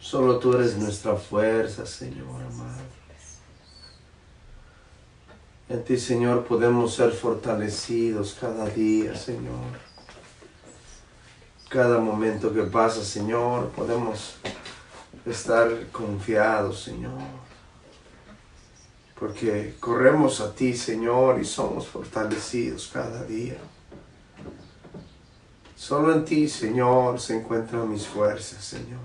Solo tú eres nuestra fuerza, Señor amado. En ti, Señor, podemos ser fortalecidos cada día, Señor. Cada momento que pasa, Señor, podemos estar confiados, Señor. Porque corremos a ti, Señor, y somos fortalecidos cada día. Solo en ti, Señor, se encuentran mis fuerzas, Señor.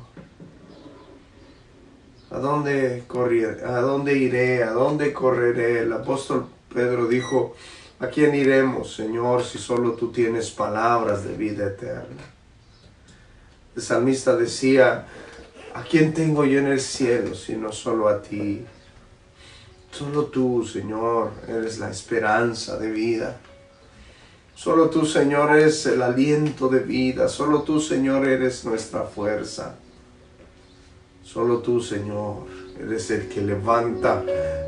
¿A dónde iré? ¿A dónde correré? El apóstol Pedro dijo, ¿a quién iremos, Señor, si solo tú tienes palabras de vida eterna? El salmista decía, ¿a quién tengo yo en el cielo, sino solo a ti? Solo tú, Señor, eres la esperanza de vida. Solo tú, Señor, eres el aliento de vida. Solo tú, Señor, eres nuestra fuerza. Solo tú, Señor, eres el que levanta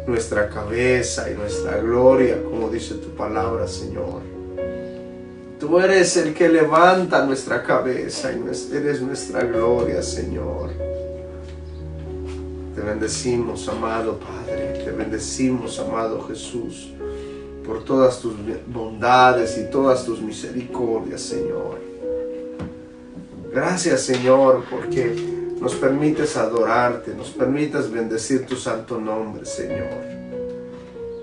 nuestra cabeza y nuestra gloria, como dice tu palabra, Señor. Tú eres el que levanta nuestra cabeza y eres nuestra gloria, Señor. Te bendecimos, amado Padre. Te bendecimos, amado Jesús, por todas tus bondades y todas tus misericordias, Señor. Gracias, Señor, porque nos permites adorarte, nos permites bendecir tu santo nombre, Señor.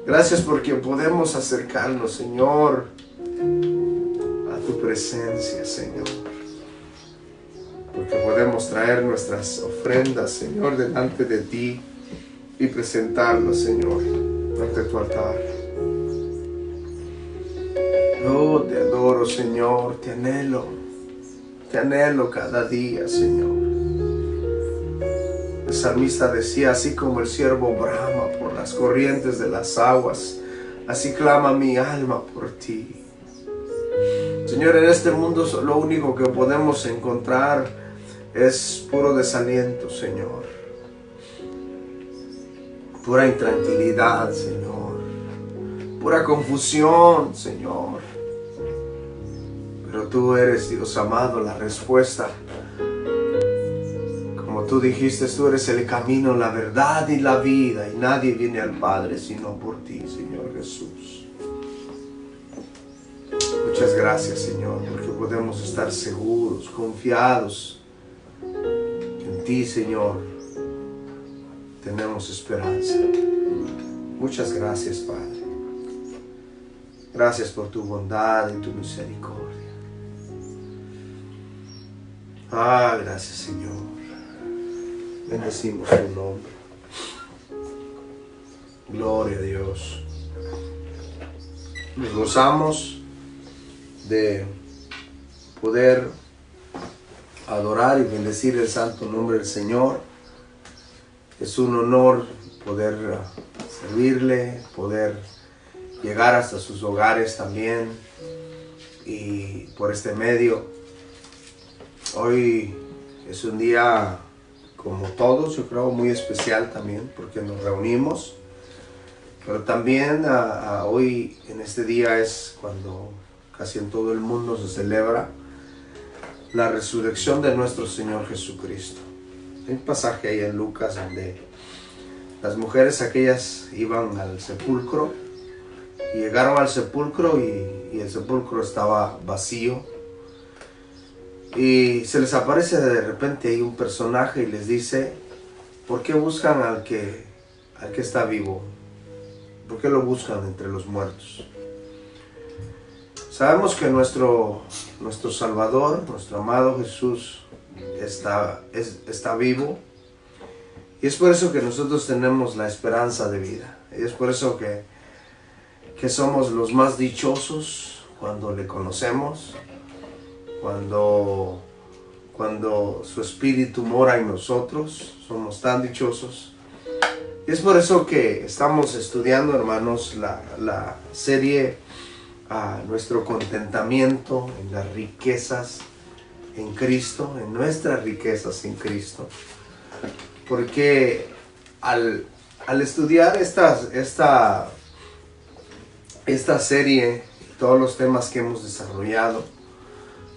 Gracias porque podemos acercarnos, Señor, a tu presencia, Señor. Porque podemos traer nuestras ofrendas, Señor, delante de ti y presentarlas, Señor, ante tu altar. Oh, te adoro, Señor, te anhelo cada día, Señor. El salmista decía, así como el ciervo brama por las corrientes de las aguas, así clama mi alma por ti. Señor, en este mundo lo único que podemos encontrar es puro desaliento, Señor. Pura intranquilidad, Señor. Pura confusión, Señor. Pero tú eres, Dios amado, la respuesta. Como tú dijiste, tú eres el camino, la verdad y la vida, y nadie viene al Padre sino por ti, Señor Jesús. Muchas gracias, Señor, porque podemos estar seguros, confiados en ti, Señor. Tenemos esperanza. Muchas gracias, Padre. Gracias por tu bondad y tu misericordia. Gracias, Señor. Bendecimos tu nombre. Gloria a Dios. Nos gozamos de poder adorar y bendecir el santo nombre del Señor. Es un honor poder servirle, poder llegar hasta sus hogares también, y por este medio. Hoy es un día, como todos, yo creo, muy especial también, porque nos reunimos, pero también hoy en este día es cuando casi en todo el mundo se celebra la resurrección de nuestro Señor Jesucristo. Hay un pasaje ahí en Lucas donde las mujeres aquellas iban al sepulcro y llegaron al sepulcro y el sepulcro estaba vacío, y se les aparece de repente ahí un personaje y les dice, ¿por qué buscan al que está vivo? ¿Por qué lo buscan entre los muertos? Sabemos que nuestro Salvador, nuestro amado Jesús, está vivo, y es por eso que nosotros tenemos la esperanza de vida. Y es por eso que somos los más dichosos cuando le conocemos, cuando su espíritu mora en nosotros. Somos tan dichosos. Y es por eso que estamos estudiando, hermanos, la serie nuestro contentamiento en las riquezas en Cristo, en nuestras riquezas en Cristo. Porque al estudiar esta serie, todos los temas que hemos desarrollado,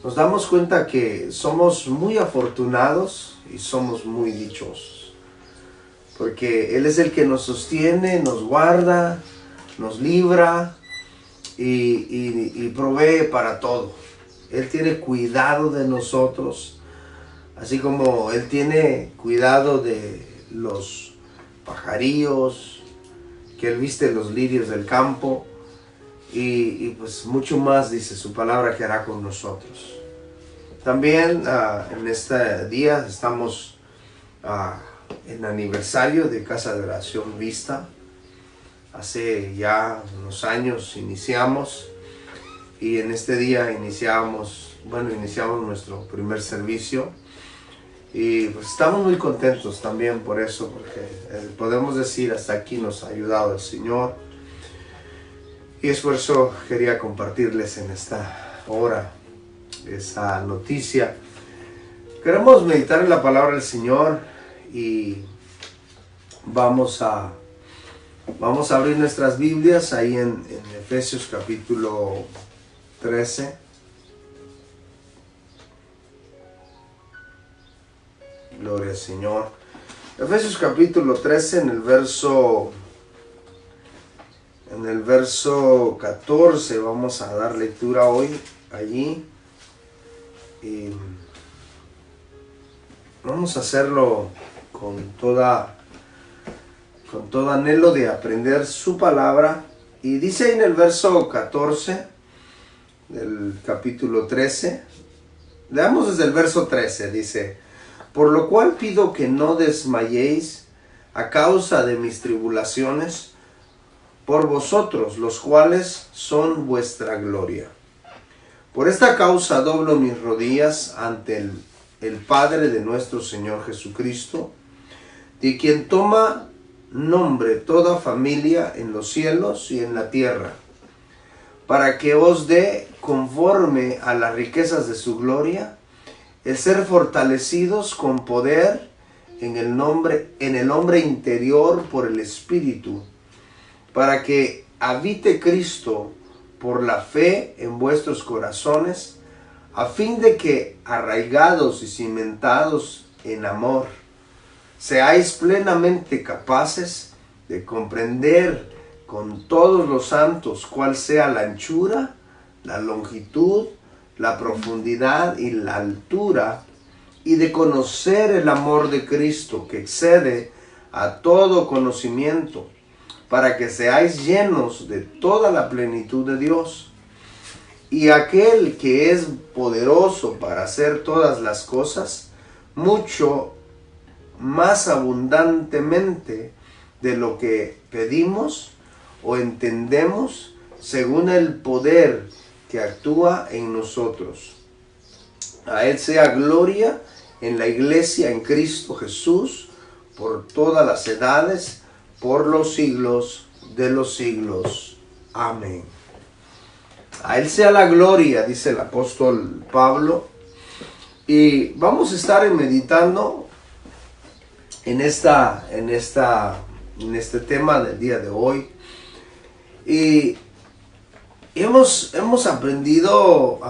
nos damos cuenta que somos muy afortunados y somos muy dichosos. Porque Él es el que nos sostiene, nos guarda, nos libra y provee para todo. Él tiene cuidado de nosotros, así como Él tiene cuidado de los pajarillos, que Él viste los lirios del campo, y pues mucho más dice su palabra que hará con nosotros. También en este día estamos en aniversario de Casa de Oración Vista. Hace ya unos años iniciamos, y en este día iniciamos nuestro primer servicio, y pues estamos muy contentos también por eso, porque podemos decir hasta aquí nos ha ayudado el Señor, y es por eso quería compartirles en esta hora esa noticia. Queremos meditar en la palabra del Señor, y vamos a abrir nuestras Biblias ahí en Efesios capítulo 13. Gloria al Señor. Efesios capítulo 13 en el verso 14 vamos a dar lectura hoy allí. Y vamos a hacerlo con todo anhelo de aprender su palabra. Y dice ahí en el verso 14 del capítulo 13, leamos desde el verso 13, dice: por lo cual pido que no desmayéis a causa de mis tribulaciones por vosotros, los cuales son vuestra gloria. Por esta causa doblo mis rodillas ante el Padre de nuestro Señor Jesucristo, de quien toma nombre toda familia en los cielos y en la tierra, para que os dé, conforme a las riquezas de su gloria, el ser fortalecidos con poder en el hombre interior por el Espíritu, para que habite Cristo por la fe en vuestros corazones, a fin de que, arraigados y cimentados en amor, seáis plenamente capaces de comprender con todos los santos cuál sea la anchura, la longitud, la profundidad y la altura, y de conocer el amor de Cristo que excede a todo conocimiento, para que seáis llenos de toda la plenitud de Dios. Y aquel que es poderoso para hacer todas las cosas, mucho más abundantemente de lo que pedimos o entendemos, según el poder que actúa en nosotros. A Él sea gloria en la iglesia, en Cristo Jesús, por todas las edades, por los siglos de los siglos. Amén. A Él sea la gloria, dice el apóstol Pablo. Y vamos a estar meditando en este tema del día de hoy. Y hemos aprendido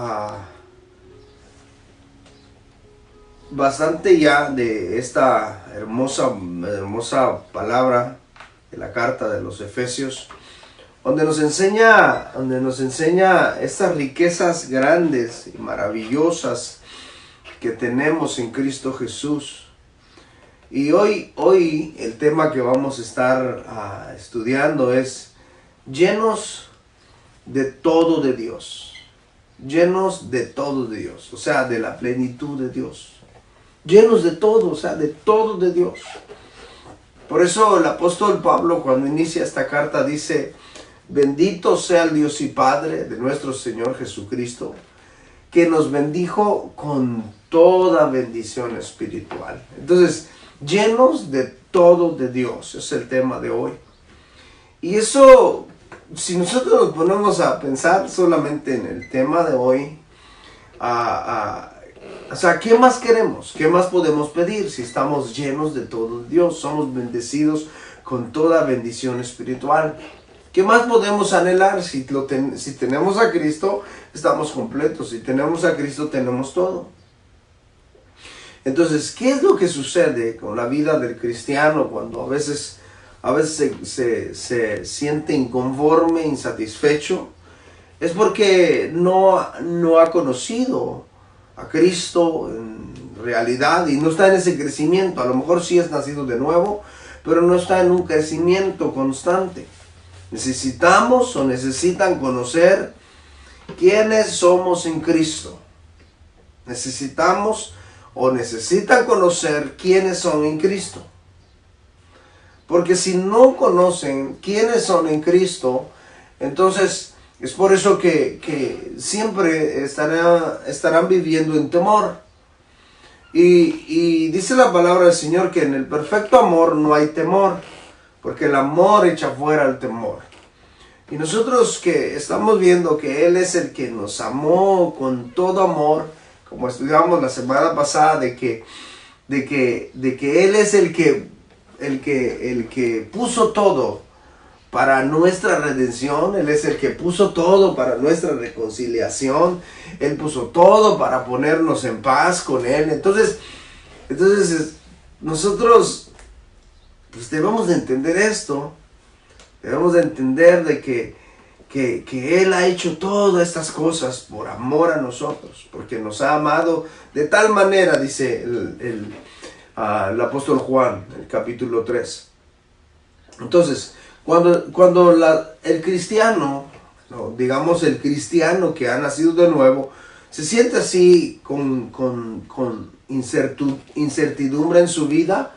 bastante ya de esta hermosa palabra de la carta de los Efesios, donde nos enseña estas riquezas grandes y maravillosas que tenemos en Cristo Jesús. Y hoy el tema que vamos a estar estudiando es llenos de todo de Dios. Llenos de todo de Dios, o sea, de la plenitud de Dios. Llenos de todo, o sea, de todo de Dios. Por eso el apóstol Pablo, cuando inicia esta carta, dice: bendito sea el Dios y Padre de nuestro Señor Jesucristo, que nos bendijo con toda bendición espiritual. Entonces, llenos de todo de Dios, es el tema de hoy. Y eso, si nosotros nos ponemos a pensar solamente en el tema de hoy, o sea, ¿qué más queremos? ¿Qué más podemos pedir si estamos llenos de todo Dios? Somos bendecidos con toda bendición espiritual. ¿Qué más podemos anhelar? Si tenemos a Cristo, estamos completos. Si tenemos a Cristo, tenemos todo. Entonces, ¿qué es lo que sucede con la vida del cristiano cuando a veces se siente inconforme, insatisfecho? Es porque no ha conocido a Cristo en realidad y no está en ese crecimiento. A lo mejor sí es nacido de nuevo, pero no está en un crecimiento constante. Necesitamos o necesitan conocer quiénes somos en Cristo. Necesitamos o necesitan conocer quiénes son en Cristo. Porque si no conocen quiénes son en Cristo, entonces es por eso que siempre estarán viviendo en temor. Y dice la palabra del Señor que en el perfecto amor no hay temor, porque el amor echa fuera el temor. Y nosotros que estamos viendo que Él es el que nos amó con todo amor, como estudiamos la semana pasada, de que Él es el que puso todo para nuestra redención. Él es el que puso todo para nuestra reconciliación. Él puso todo para ponernos en paz con Él. Entonces nosotros pues debemos de entender esto. Debemos de entender de que Él ha hecho todas estas cosas por amor a nosotros, porque nos ha amado de tal manera, dice el apóstol Juan, el capítulo 3. Entonces, cuando el cristiano, no, digamos el cristiano que ha nacido de nuevo, se siente así con incertidumbre en su vida,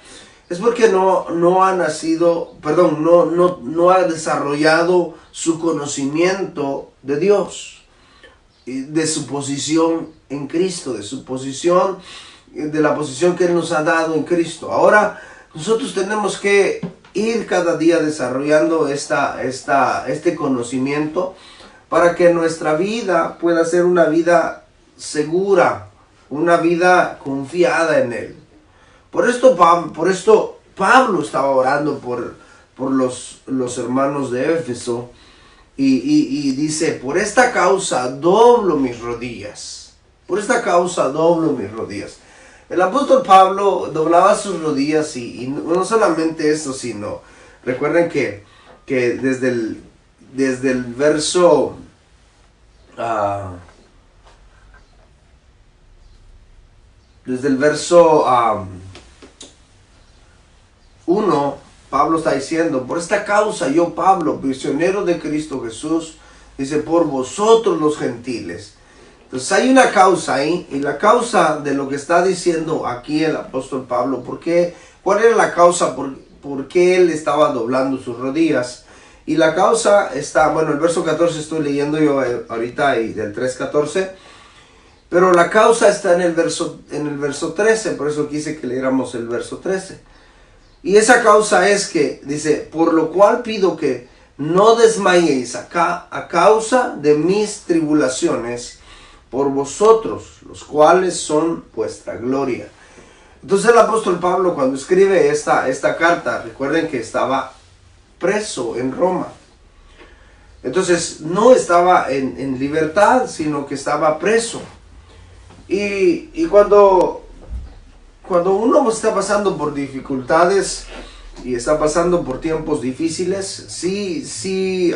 es porque no ha nacido, perdón, no ha desarrollado su conocimiento de Dios, de su posición en Cristo, de la posición que Él nos ha dado en Cristo. Ahora nosotros tenemos que ir cada día desarrollando este conocimiento para que nuestra vida pueda ser una vida segura, una vida confiada en Él. Por esto Pablo estaba orando por los hermanos de Éfeso y dice, por esta causa doblo mis rodillas. Por esta causa doblo mis rodillas. El apóstol Pablo doblaba sus rodillas y no solamente eso, sino recuerden que desde el verso 1, Pablo está diciendo, por esta causa yo, Pablo, prisionero de Cristo Jesús, dice, por vosotros los gentiles. Entonces hay una causa ahí, y la causa de lo que está diciendo aquí el apóstol Pablo, ¿cuál era la causa por qué él estaba doblando sus rodillas? Y la causa está, bueno, el verso 14 estoy leyendo yo ahorita, y del 3:14, pero la causa está en el verso 13, por eso quise que leyéramos el verso 13. Y esa causa es que, dice, por lo cual pido que no desmayéis a causa de mis tribulaciones por vosotros, los cuales son vuestra gloria. Entonces el apóstol Pablo, cuando escribe esta carta, recuerden que estaba preso en Roma. Entonces no estaba en libertad, sino que estaba preso. Y cuando uno está pasando por dificultades y está pasando por tiempos difíciles, sí,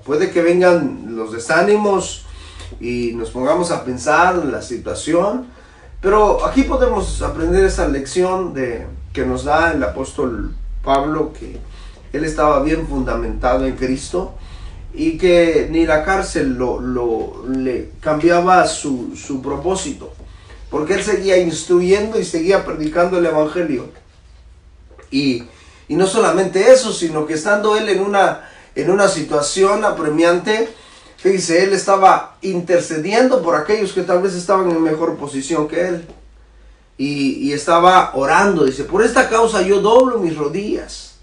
puede que vengan los desánimos y nos pongamos a pensar en la situación, pero aquí podemos aprender esa lección que nos da el apóstol Pablo, que él estaba bien fundamentado en Cristo y que ni la cárcel le cambiaba su propósito, porque él seguía instruyendo y seguía predicando el evangelio. Y no solamente eso, sino que estando él en una situación apremiante, fíjese, él estaba intercediendo por aquellos que tal vez estaban en mejor posición que él. Y estaba orando, dice, por esta causa yo doblo mis rodillas.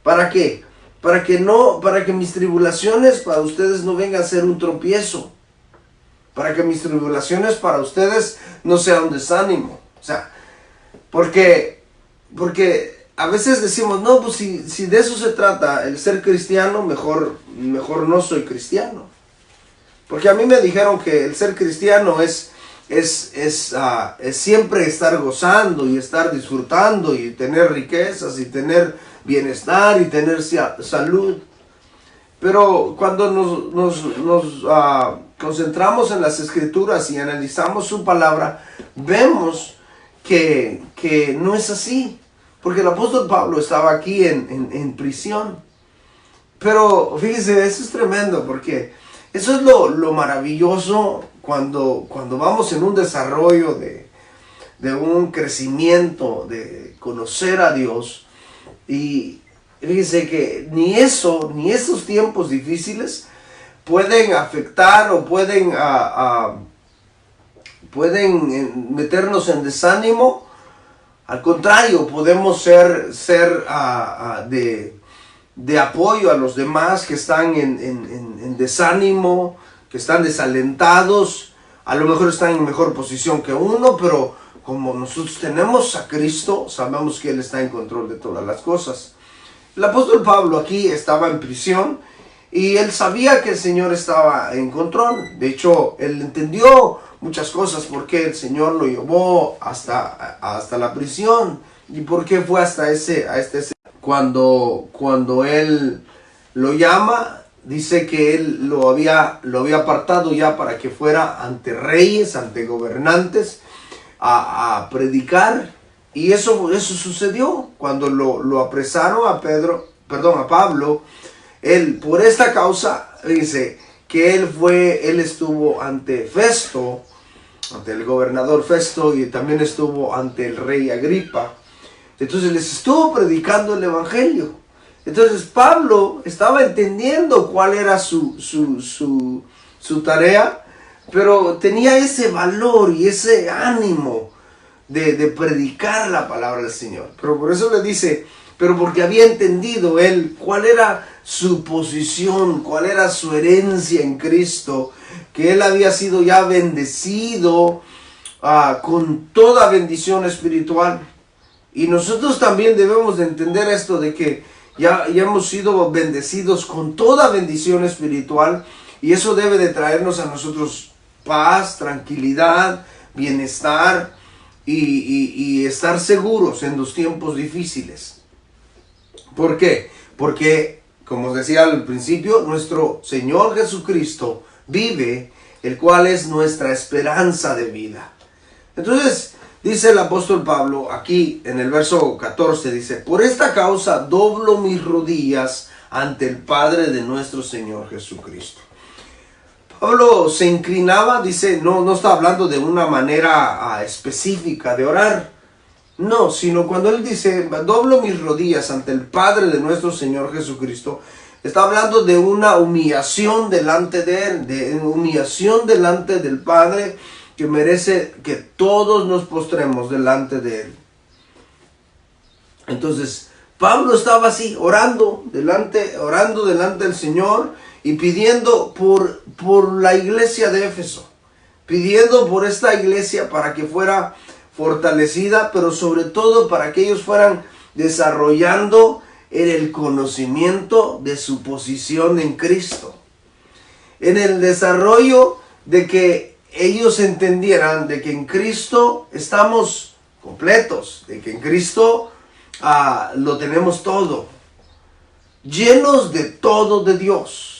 ¿Para qué? Para que mis tribulaciones para ustedes no vengan a ser un tropiezo. Para que mis tribulaciones para ustedes no sean un desánimo. O sea, porque a veces decimos, no, pues si de eso se trata, el ser cristiano, mejor no soy cristiano. Porque a mí me dijeron que el ser cristiano es siempre estar gozando y estar disfrutando y tener riquezas y tener bienestar y tener salud. Pero cuando nos concentramos en las Escrituras y analizamos su palabra, vemos que no es así. Porque el apóstol Pablo estaba aquí en prisión. Pero fíjese, eso es tremendo, porque eso es lo maravilloso cuando vamos en un desarrollo de un crecimiento, de conocer a Dios. Y fíjese que ni esos tiempos difíciles pueden afectar o pueden meternos en desánimo. Al contrario, podemos ser de apoyo a los demás que están en desánimo, que están desalentados. A lo mejor están en mejor posición que uno, pero como nosotros tenemos a Cristo, sabemos que Él está en control de todas las cosas. El apóstol Pablo aquí estaba en prisión y él sabía que el Señor estaba en control. De hecho, él entendió muchas cosas, por qué el Señor lo llevó hasta la prisión y por qué fue hasta ese. Cuando él lo llama, dice que él lo había apartado ya para que fuera ante reyes, ante gobernantes, a predicar. Y eso sucedió cuando lo apresaron a Pablo. Él, por esta causa, dice que él estuvo ante Festo, ante el gobernador Festo, y también estuvo ante el rey Agripa. Entonces les estuvo predicando el evangelio. Entonces Pablo estaba entendiendo cuál era su tarea, pero tenía ese valor y ese ánimo de predicar la palabra del Señor. Pero por eso le dice, pero porque había entendido él cuál era su posición, cuál era su herencia en Cristo, que él había sido ya bendecido con toda bendición espiritual. Y nosotros también debemos de entender esto de que ya hemos sido bendecidos con toda bendición espiritual, y eso debe de traernos a nosotros paz, tranquilidad, bienestar y estar seguros en los tiempos difíciles. ¿Por qué? Porque, como decía al principio, nuestro Señor Jesucristo vive, el cual es nuestra esperanza de vida. Entonces, dice el apóstol Pablo aquí en el verso 14, dice, por esta causa doblo mis rodillas ante el Padre de nuestro Señor Jesucristo. Pablo se inclinaba, dice, no está hablando de una manera específica de orar. No, sino cuando él dice, doblo mis rodillas ante el Padre de nuestro Señor Jesucristo, está hablando de una humillación delante de Él, de humillación delante del Padre, que merece que todos nos postremos delante de Él. Entonces, Pablo estaba así, orando delante del Señor y pidiendo por la iglesia de Éfeso, pidiendo por esta iglesia para que fuera fortalecida, pero sobre todo para que ellos fueran desarrollando en el conocimiento de su posición en Cristo, en el desarrollo de que ellos entendieran de que en Cristo estamos completos, de que en Cristo lo tenemos todo, llenos de todo de Dios,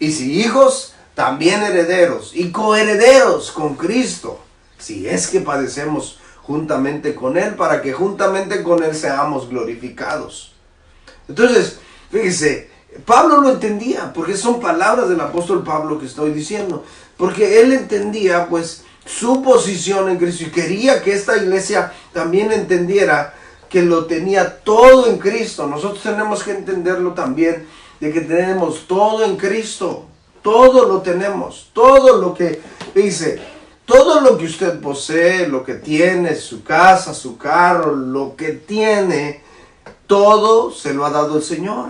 y si hijos, también herederos y coherederos con Cristo, si es que padecemos juntamente con Él, para que juntamente con Él seamos glorificados. Entonces, fíjese, Pablo lo entendía, porque son palabras del apóstol Pablo que estoy diciendo, porque él entendía pues su posición en Cristo y quería que esta iglesia también entendiera que lo tenía todo en Cristo. Nosotros tenemos que entenderlo también, de que tenemos todo en Cristo, todo lo tenemos, todo lo que dice, todo lo que usted posee, lo que tiene, su casa, su carro, lo que tiene, todo se lo ha dado el Señor.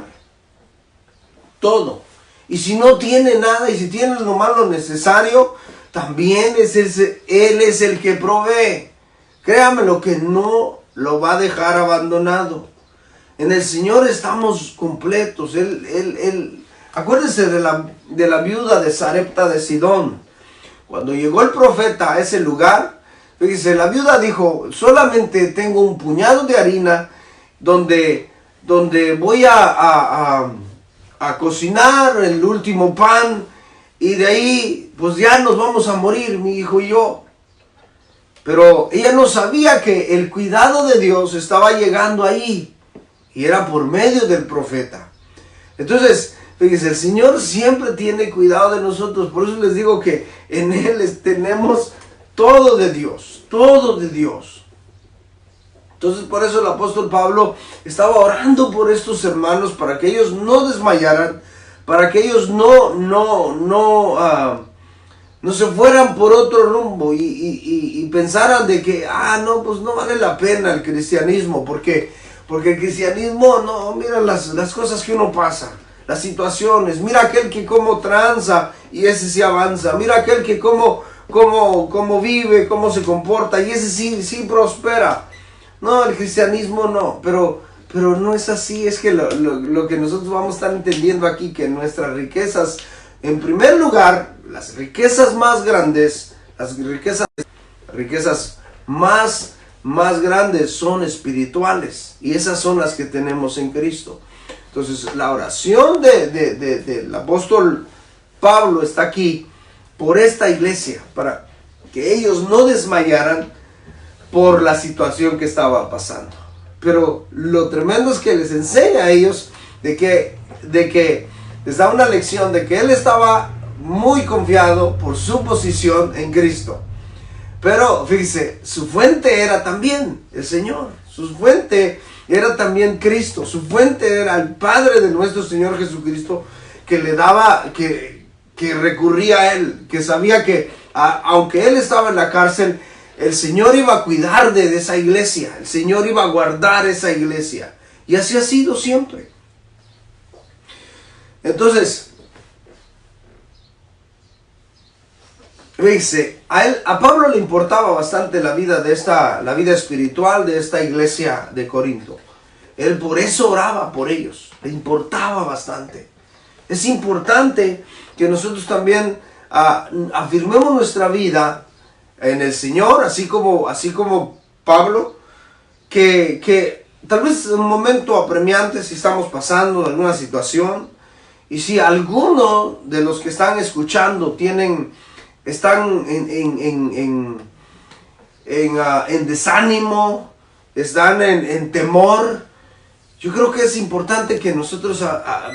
Todo. Y si no tiene nada, y si tiene nomás lo necesario, también Él es el que provee. Créame lo que no lo va a dejar abandonado. En el Señor estamos completos. Acuérdense de la viuda de Sarepta de Sidón. Cuando llegó el profeta a ese lugar, fíjese, la viuda dijo, solamente tengo un puñado de harina donde voy a cocinar el último pan, y de ahí pues ya nos vamos a morir, mi hijo y yo. Pero ella no sabía que el cuidado de Dios estaba llegando ahí, y era por medio del profeta. Entonces, fíjense, el Señor siempre tiene cuidado de nosotros. Por eso les digo que en Él tenemos todo de Dios, todo de Dios. Entonces, por eso el apóstol Pablo estaba orando por estos hermanos, para que ellos no desmayaran, para que ellos no se fueran por otro rumbo y pensaran de que, no, pues no vale la pena el cristianismo, porque el cristianismo, no, mira las cosas que uno pasa, las situaciones, mira aquel que como tranza y ese sí avanza, mira aquel que como vive, cómo se comporta y ese sí prospera. No, el cristianismo no, pero no es así. Es que lo que nosotros vamos a estar entendiendo aquí, que nuestras riquezas, en primer lugar, las riquezas más grandes, las riquezas más grandes son espirituales, y esas son las que tenemos en Cristo. Entonces, la oración del apóstol Pablo está aquí por esta iglesia, para que ellos no desmayaran por la situación que estaba pasando. Pero lo tremendo es que les enseña a ellos de que les da una lección de que él estaba muy confiado por su posición en Cristo. Pero fíjese, su fuente era también el Señor. Su fuente era también Cristo. Su fuente era el Padre de nuestro Señor Jesucristo, que le daba, que recurría a Él, que sabía que aunque Él estaba en la cárcel, el Señor iba a cuidar de esa iglesia. El Señor iba a guardar esa iglesia. Y así ha sido siempre. Entonces, fíjese, a Pablo le importaba bastante la vida espiritual de esta iglesia de Corinto. Él por eso oraba por ellos. Le importaba bastante. Es importante que nosotros también afirmemos nuestra vida en el Señor, así como Pablo, que tal vez en un momento apremiante, si estamos pasando alguna situación, y si alguno de los que están escuchando están en desánimo, están en temor, yo creo que es importante que nosotros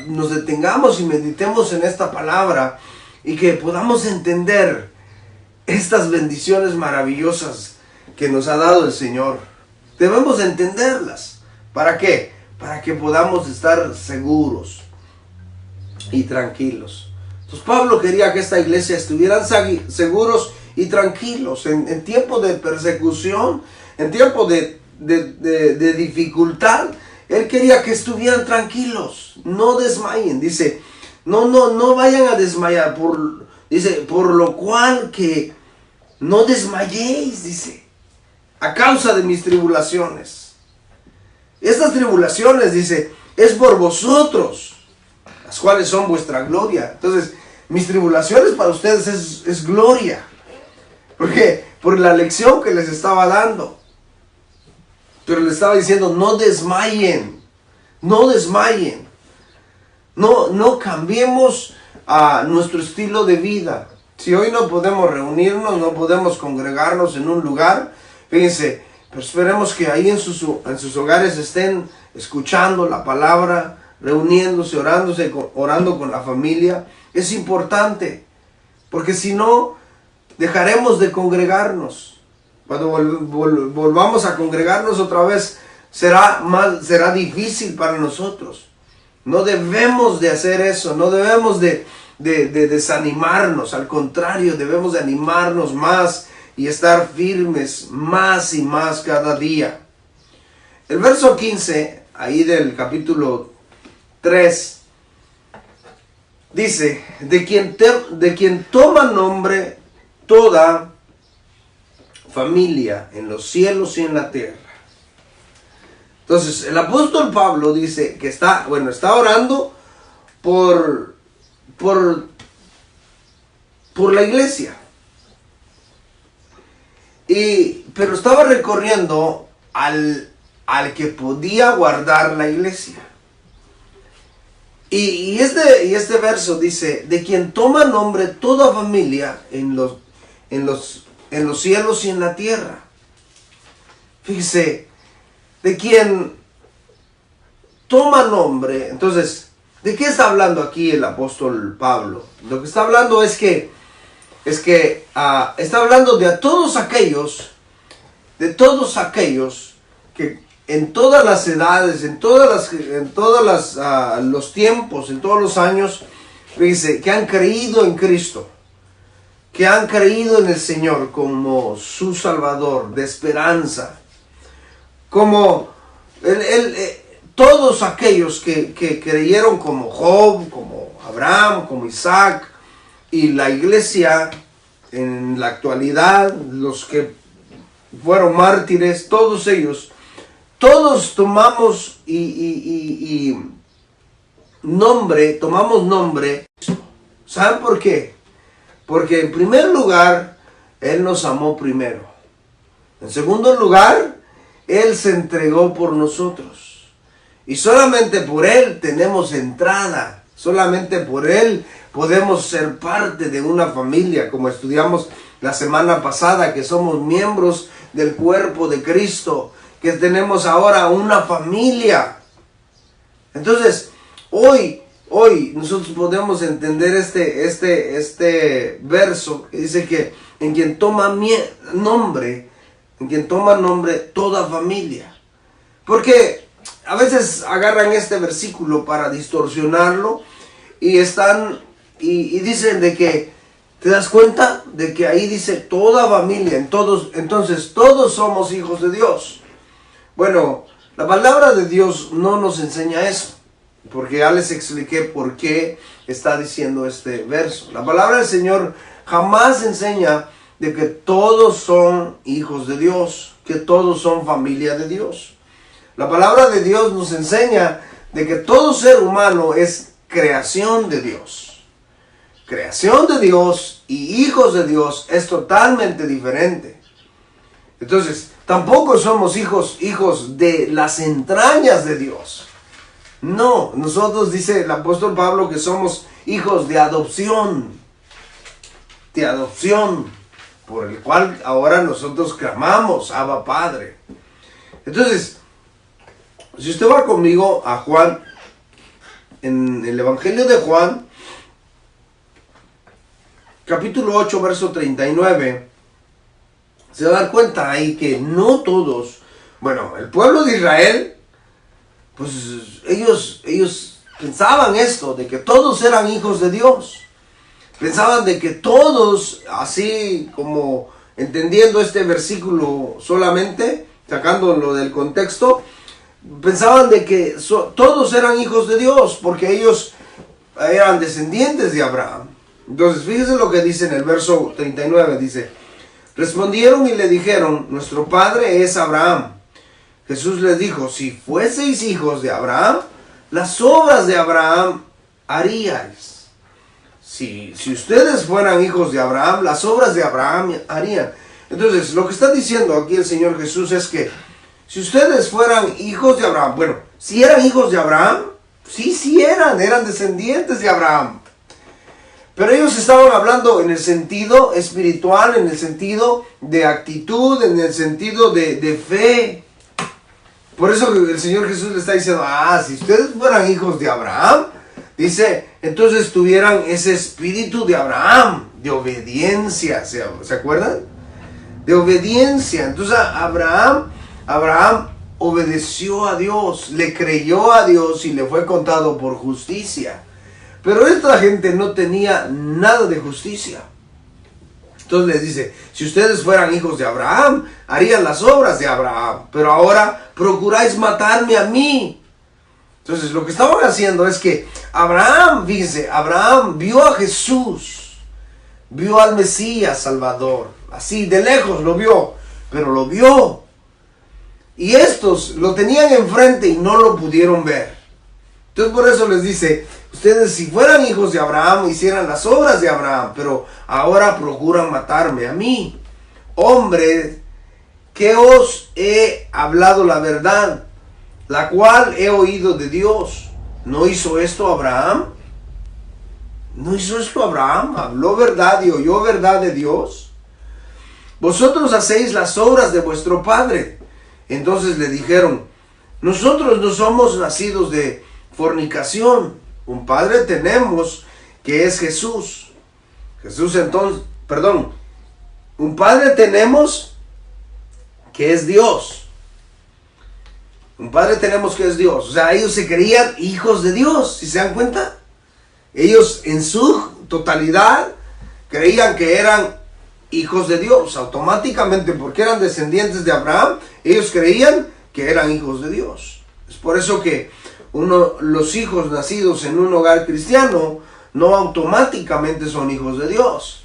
nos detengamos y meditemos en esta palabra, y que podamos entender estas bendiciones maravillosas que nos ha dado el Señor. Debemos entenderlas. ¿Para qué? Para que podamos estar seguros y tranquilos. Entonces Pablo quería que esta iglesia estuvieran seguros y tranquilos en tiempo de persecución, en tiempo de dificultad. Él quería que estuvieran tranquilos, no desmayen. Dice, no vayan a desmayar, por lo cual que no desmayéis, dice, a causa de mis tribulaciones. Estas tribulaciones, dice, es por vosotros, las cuales son vuestra gloria. Entonces, mis tribulaciones para ustedes es gloria. ¿Por qué? Por la lección que les estaba dando. Pero les estaba diciendo, no desmayen, no desmayen. No cambiemos nuestro estilo de vida. Si hoy no podemos reunirnos, no podemos congregarnos en un lugar, fíjense, pero esperemos que ahí en sus hogares estén escuchando la palabra, reuniéndose, orando con la familia. Es importante, porque si no, dejaremos de congregarnos. Cuando volvamos a congregarnos otra vez, será difícil para nosotros. No debemos de hacer eso, no debemos de desanimarnos. Al contrario, debemos de animarnos más y estar firmes más y más cada día. El verso 15, ahí del capítulo 3, dice, de quien toma nombre toda familia en los cielos y en la tierra. Entonces, el apóstol Pablo dice que está orando por la iglesia. Pero estaba recorriendo al que podía guardar la iglesia. Y este verso dice, de quien toma nombre toda familia en los cielos y en la tierra. Fíjese, de quien toma nombre. Entonces, ¿de qué está hablando aquí el apóstol Pablo? Lo que está hablando es que está hablando de todos aquellos que en todas las edades, en todos los tiempos, en todos los años, dice, que han creído en Cristo, que han creído en el Señor como su Salvador de esperanza, como todos aquellos que creyeron como Job, como Abraham, como Isaac, y la iglesia en la actualidad, los que fueron mártires, todos ellos, todos tomamos tomamos nombre. ¿Saben por qué? Porque en primer lugar, Él nos amó primero. En segundo lugar, Él se entregó por nosotros. Y solamente por Él tenemos entrada. Solamente por Él podemos ser parte de una familia, como estudiamos la semana pasada, que somos miembros del cuerpo de Cristo, que tenemos ahora una familia. Entonces, hoy nosotros podemos entender este verso que dice que en quien toma nombre toda familia. Porque a veces agarran este versículo para distorsionarlo y dicen de que, ¿te das cuenta? De que ahí dice toda familia, entonces todos somos hijos de Dios. Bueno, la palabra de Dios no nos enseña eso, porque ya les expliqué por qué está diciendo este verso. La palabra del Señor jamás enseña de que todos son hijos de Dios, que todos son familia de Dios. La palabra de Dios nos enseña de que todo ser humano es creación de Dios. Creación de Dios y hijos de Dios es totalmente diferente. Entonces, tampoco somos hijos de las entrañas de Dios. No, nosotros dice el apóstol Pablo que somos hijos de adopción, por el cual ahora nosotros clamamos, Abba Padre. Entonces, si usted va conmigo a Juan, en el Evangelio de Juan, capítulo 8, verso 39, se va a dar cuenta ahí que no todos, bueno, el pueblo de Israel, pues ellos pensaban esto, de que todos eran hijos de Dios. Pensaban de que todos, así como entendiendo este versículo solamente, sacándolo del contexto, pensaban de que todos eran hijos de Dios, porque ellos eran descendientes de Abraham. Entonces, fíjese lo que dice en el verso 39, dice, respondieron y le dijeron, nuestro padre es Abraham. Jesús les dijo, si fueseis hijos de Abraham, las obras de Abraham haríais. Si ustedes fueran hijos de Abraham, las obras de Abraham harían. Entonces, lo que está diciendo aquí el Señor Jesús es que si ustedes fueran hijos de Abraham, bueno, si eran hijos de Abraham, sí eran descendientes de Abraham. Pero ellos estaban hablando en el sentido espiritual, en el sentido de actitud, en el sentido de fe. Por eso el Señor Jesús le está diciendo, si ustedes fueran hijos de Abraham, dice, entonces tuvieran ese espíritu de Abraham, de obediencia, ¿se acuerdan? De obediencia. Entonces Abraham obedeció a Dios, le creyó a Dios y le fue contado por justicia. Pero esta gente no tenía nada de justicia. Entonces les dice, si ustedes fueran hijos de Abraham, harían las obras de Abraham. Pero ahora procuráis matarme a mí. Entonces lo que estaban haciendo es que Abraham vio a Jesús, vio al Mesías Salvador. Así de lejos lo vio, pero lo vio. Y estos lo tenían enfrente y no lo pudieron ver. Entonces por eso les dice, ustedes si fueran hijos de Abraham, hicieran las obras de Abraham, pero ahora procuran matarme a mí, hombre, que os he hablado la verdad, la cual he oído de Dios. ¿No hizo esto Abraham? ¿No hizo esto Abraham? ¿Habló verdad y oyó verdad de Dios? Vosotros hacéis las obras de vuestro padre. Entonces le dijeron, nosotros no somos nacidos de fornicación. Un padre tenemos que es Jesús. Un padre tenemos que es Dios. Un padre tenemos que es Dios. O sea, ellos se creían hijos de Dios, ¿sí se dan cuenta? Ellos en su totalidad creían que eran hijos de Dios. Automáticamente, porque eran descendientes de Abraham, ellos creían que eran hijos de Dios. Es por eso que los hijos nacidos en un hogar cristiano no automáticamente son hijos de Dios.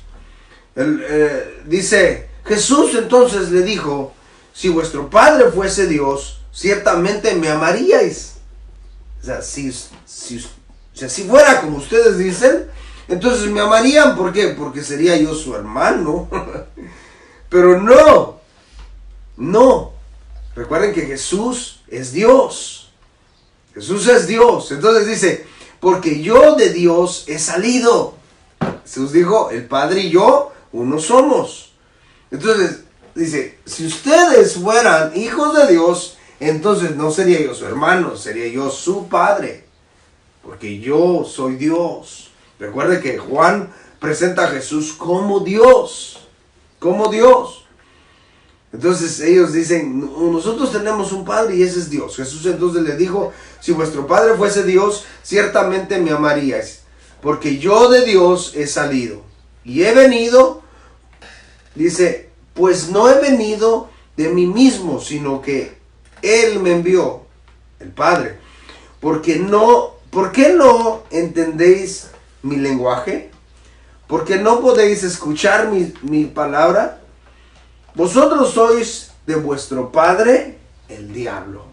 Dice, Jesús entonces le dijo, si vuestro padre fuese Dios, ciertamente me amaríais. O sea, si así fuera como ustedes dicen, entonces me amarían. ¿Por qué? Porque sería yo su hermano. Pero no. Recuerden que Jesús es Dios. Jesús es Dios. Entonces dice, porque yo de Dios he salido. Jesús dijo, el Padre y yo, uno somos. Entonces dice, si ustedes fueran hijos de Dios, entonces no sería yo su hermano, sería yo su Padre. Porque yo soy Dios. Recuerde que Juan presenta a Jesús como Dios. Como Dios. Entonces ellos dicen, nosotros tenemos un Padre y ese es Dios. Jesús entonces le dijo, si vuestro Padre fuese Dios, ciertamente me amaríais. Porque yo de Dios he salido. Y he venido, dice, pues no he venido de mí mismo, sino que Él me envió, el Padre. ¿Por qué no entendéis mi lenguaje? ¿Por qué no podéis escuchar mi palabra? Vosotros sois de vuestro padre el diablo,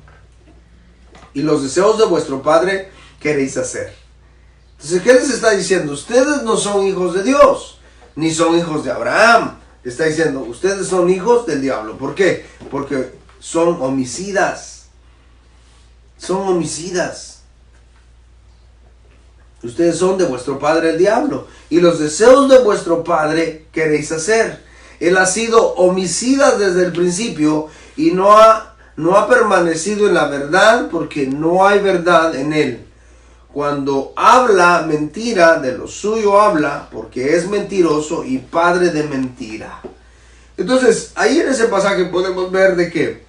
y los deseos de vuestro padre queréis hacer. Entonces, ¿qué les está diciendo? Ustedes no son hijos de Dios, ni son hijos de Abraham. Está diciendo, ustedes son hijos del diablo. ¿Por qué? Porque son homicidas. Son homicidas. Ustedes son de vuestro padre el diablo, y los deseos de vuestro padre queréis hacer. Él ha sido homicida desde el principio y no ha permanecido en la verdad, porque no hay verdad en él. Cuando habla mentira, de lo suyo habla, porque es mentiroso y padre de mentira. Entonces, ahí en ese pasaje podemos ver de que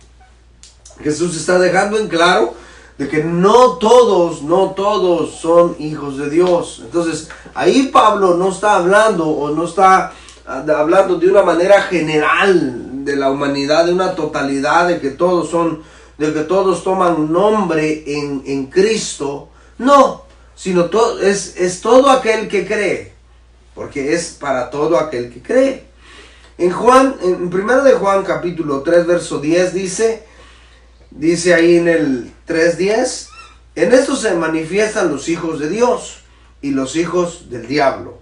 Jesús está dejando en claro de que no todos son hijos de Dios. Entonces, ahí Pablo no está hablando o no está hablando de una manera general de la humanidad, de una totalidad, de que todos toman nombre en Cristo. No, sino es todo aquel que cree, porque es para todo aquel que cree. En 1 de Juan capítulo 3 verso 10 dice ahí en el 3:10, en esto se manifiestan los hijos de Dios y los hijos del diablo.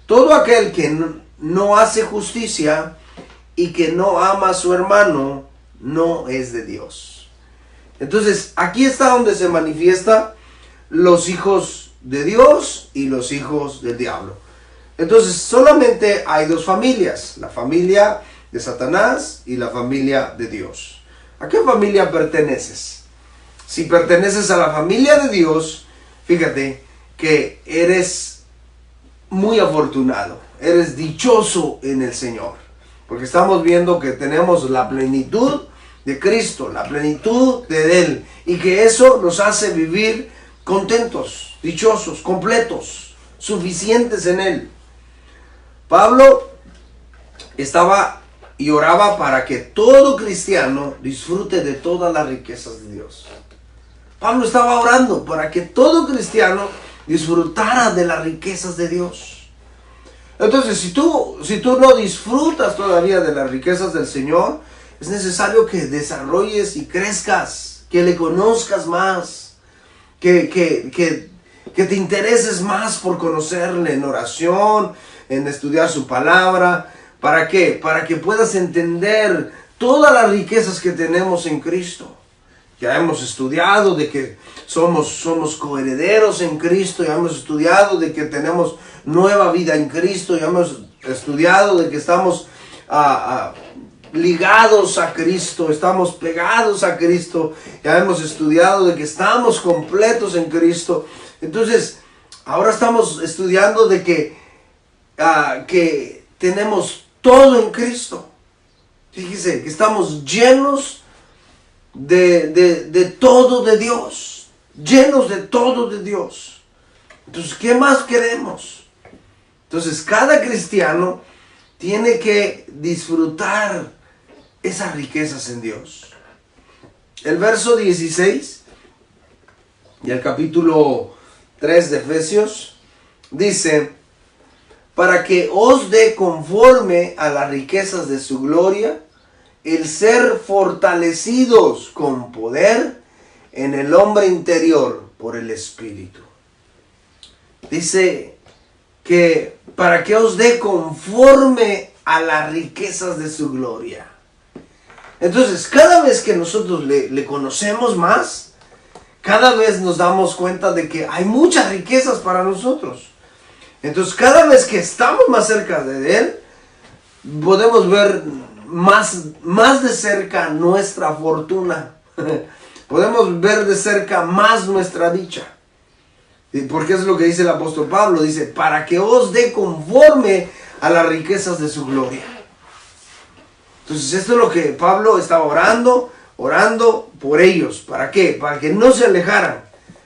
Todo aquel que no hace justicia y que no ama a su hermano no es de Dios. Entonces aquí está donde se manifiesta los hijos de Dios y los hijos del diablo. Entonces solamente hay dos familias, la familia de Satanás y la familia de Dios. ¿A qué familia perteneces? Si perteneces a la familia de Dios, fíjate que eres muy afortunado, eres dichoso en el Señor, porque estamos viendo que tenemos la plenitud de Cristo, la plenitud de Él, y que eso nos hace vivir contentos, dichosos, completos, suficientes en Él. Pablo estaba y oraba para que todo cristiano disfrute de todas las riquezas de Dios. Pablo estaba orando para que todo cristiano disfrutara de las riquezas de Dios. Entonces, si tú no disfrutas todavía de las riquezas del Señor, Es necesario que desarrolles y crezcas, que le conozcas más, que te intereses más por conocerle en oración, en estudiar su palabra. ¿Para qué? Para que puedas entender todas las riquezas que tenemos en Cristo. Ya hemos estudiado de que somos coherederos en Cristo, ya hemos estudiado de que tenemos nueva vida en Cristo, ya hemos estudiado de que estamos ligados a Cristo, estamos pegados a Cristo, ya hemos estudiado de que estamos completos en Cristo. Entonces, ahora estamos estudiando de que tenemos todo en Cristo. Fíjese que estamos llenos de todo de Dios, llenos de todo de Dios. Entonces, ¿qué más queremos? Entonces, cada cristiano tiene que disfrutar esas riquezas en Dios. El verso 16 y el capítulo 3 de Efesios dice: para que os dé conforme a las riquezas de su gloria, el ser fortalecidos con poder en el hombre interior por el Espíritu. Dice que para que os dé conforme a las riquezas de su gloria. Entonces, cada vez que nosotros le conocemos más, cada vez nos damos cuenta de que hay muchas riquezas para nosotros. Entonces, cada vez que estamos más cerca de Él, podemos ver más de cerca nuestra fortuna. Podemos ver de cerca más nuestra dicha. Porque es lo que dice el apóstol Pablo. Dice, para que os dé conforme a las riquezas de su gloria. Entonces, esto es lo que Pablo estaba orando por ellos. ¿Para qué? Para que no se alejaran.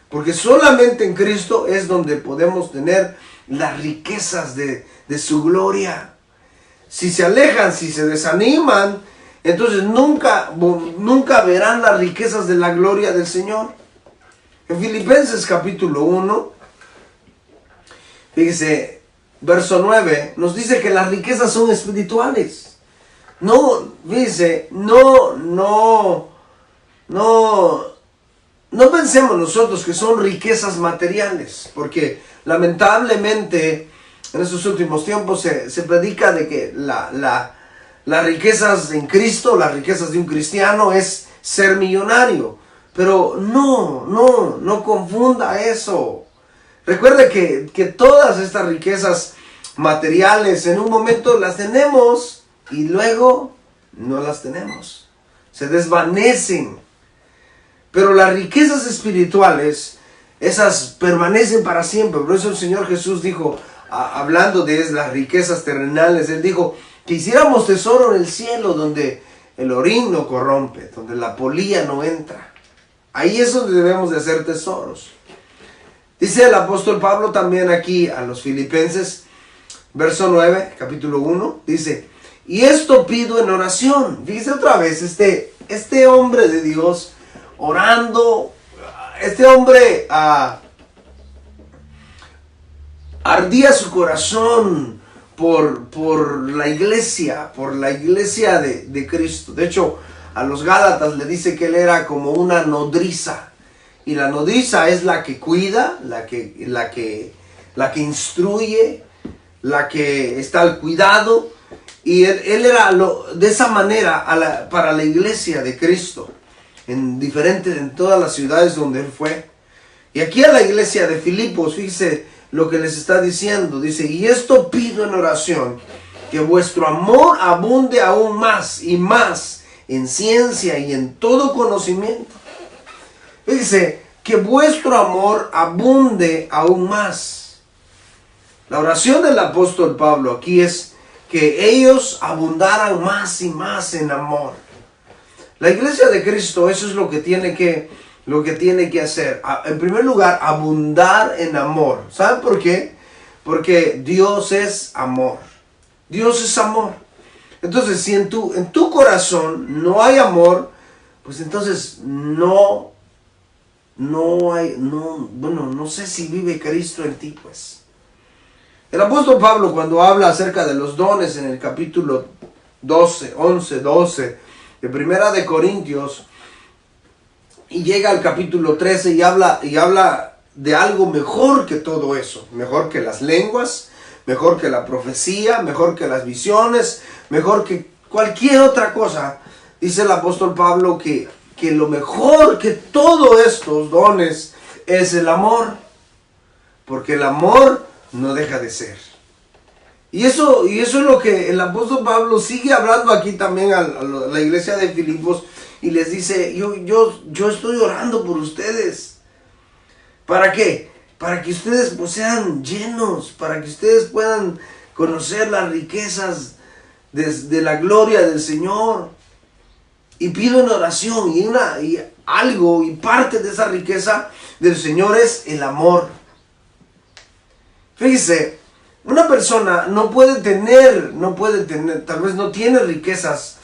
Porque solamente en Cristo es donde podemos tener las riquezas de su gloria. Si se alejan, si se desaniman, entonces nunca verán las riquezas de la gloria del Señor. En Filipenses capítulo 1, fíjese, verso 9, nos dice que las riquezas son espirituales. No, fíjese, no pensemos nosotros que son riquezas materiales, porque lamentablemente en estos últimos tiempos se predica de que las riquezas en Cristo, las riquezas de un cristiano es ser millonario. Pero no confunda eso. Recuerde que todas estas riquezas materiales en un momento las tenemos y luego no las tenemos. Se desvanecen. Pero las riquezas espirituales, esas permanecen para siempre. Por eso el Señor Jesús dijo, hablando de las riquezas terrenales, Él dijo que hiciéramos tesoro en el cielo donde el orín no corrompe, donde la polilla no entra. Ahí es donde debemos de hacer tesoros. Dice el apóstol Pablo también aquí a los Filipenses, verso 9, capítulo 1, dice, y esto pido en oración. Fíjese otra vez, este hombre de Dios orando, este hombre ardía su corazón por la iglesia de Cristo. De hecho, a los Gálatas le dice que él era como una nodriza. Y la nodriza es la que cuida, la que instruye, la que está al cuidado. Y él era de esa manera para la iglesia de Cristo. En todas las ciudades donde él fue. Y aquí a la iglesia de Filipos, fíjese lo que les está diciendo. Dice, y esto pido en oración, que vuestro amor abunde aún más y más en ciencia y en todo conocimiento. Dice que vuestro amor abunde aún más. La oración del apóstol Pablo aquí es que ellos abundaran más y más en amor. La iglesia de Cristo, eso es lo que tiene que hacer. En primer lugar, abundar en amor. ¿Saben por qué? Porque Dios es amor. Dios es amor. Entonces, si en tu corazón no hay amor, pues entonces no sé si vive Cristo en ti, pues. El apóstol Pablo, cuando habla acerca de los dones en el capítulo 12, de Primera de Corintios, y llega al capítulo 13 y habla de algo mejor que todo eso, mejor que las lenguas, mejor que la profecía, mejor que las visiones, mejor que cualquier otra cosa. Dice el apóstol Pablo que lo mejor que todos estos dones es el amor, porque el amor no deja de ser. Y eso es lo que el apóstol Pablo sigue hablando aquí también a la iglesia de Filipos, y les dice, yo estoy orando por ustedes. ¿Para qué? Para que ustedes pues sean llenos, para que ustedes puedan conocer las riquezas de la gloria del Señor. Y pido en oración, y parte de esa riqueza del Señor es el amor. Fíjese, una persona no puede tener, tal vez no tiene riquezas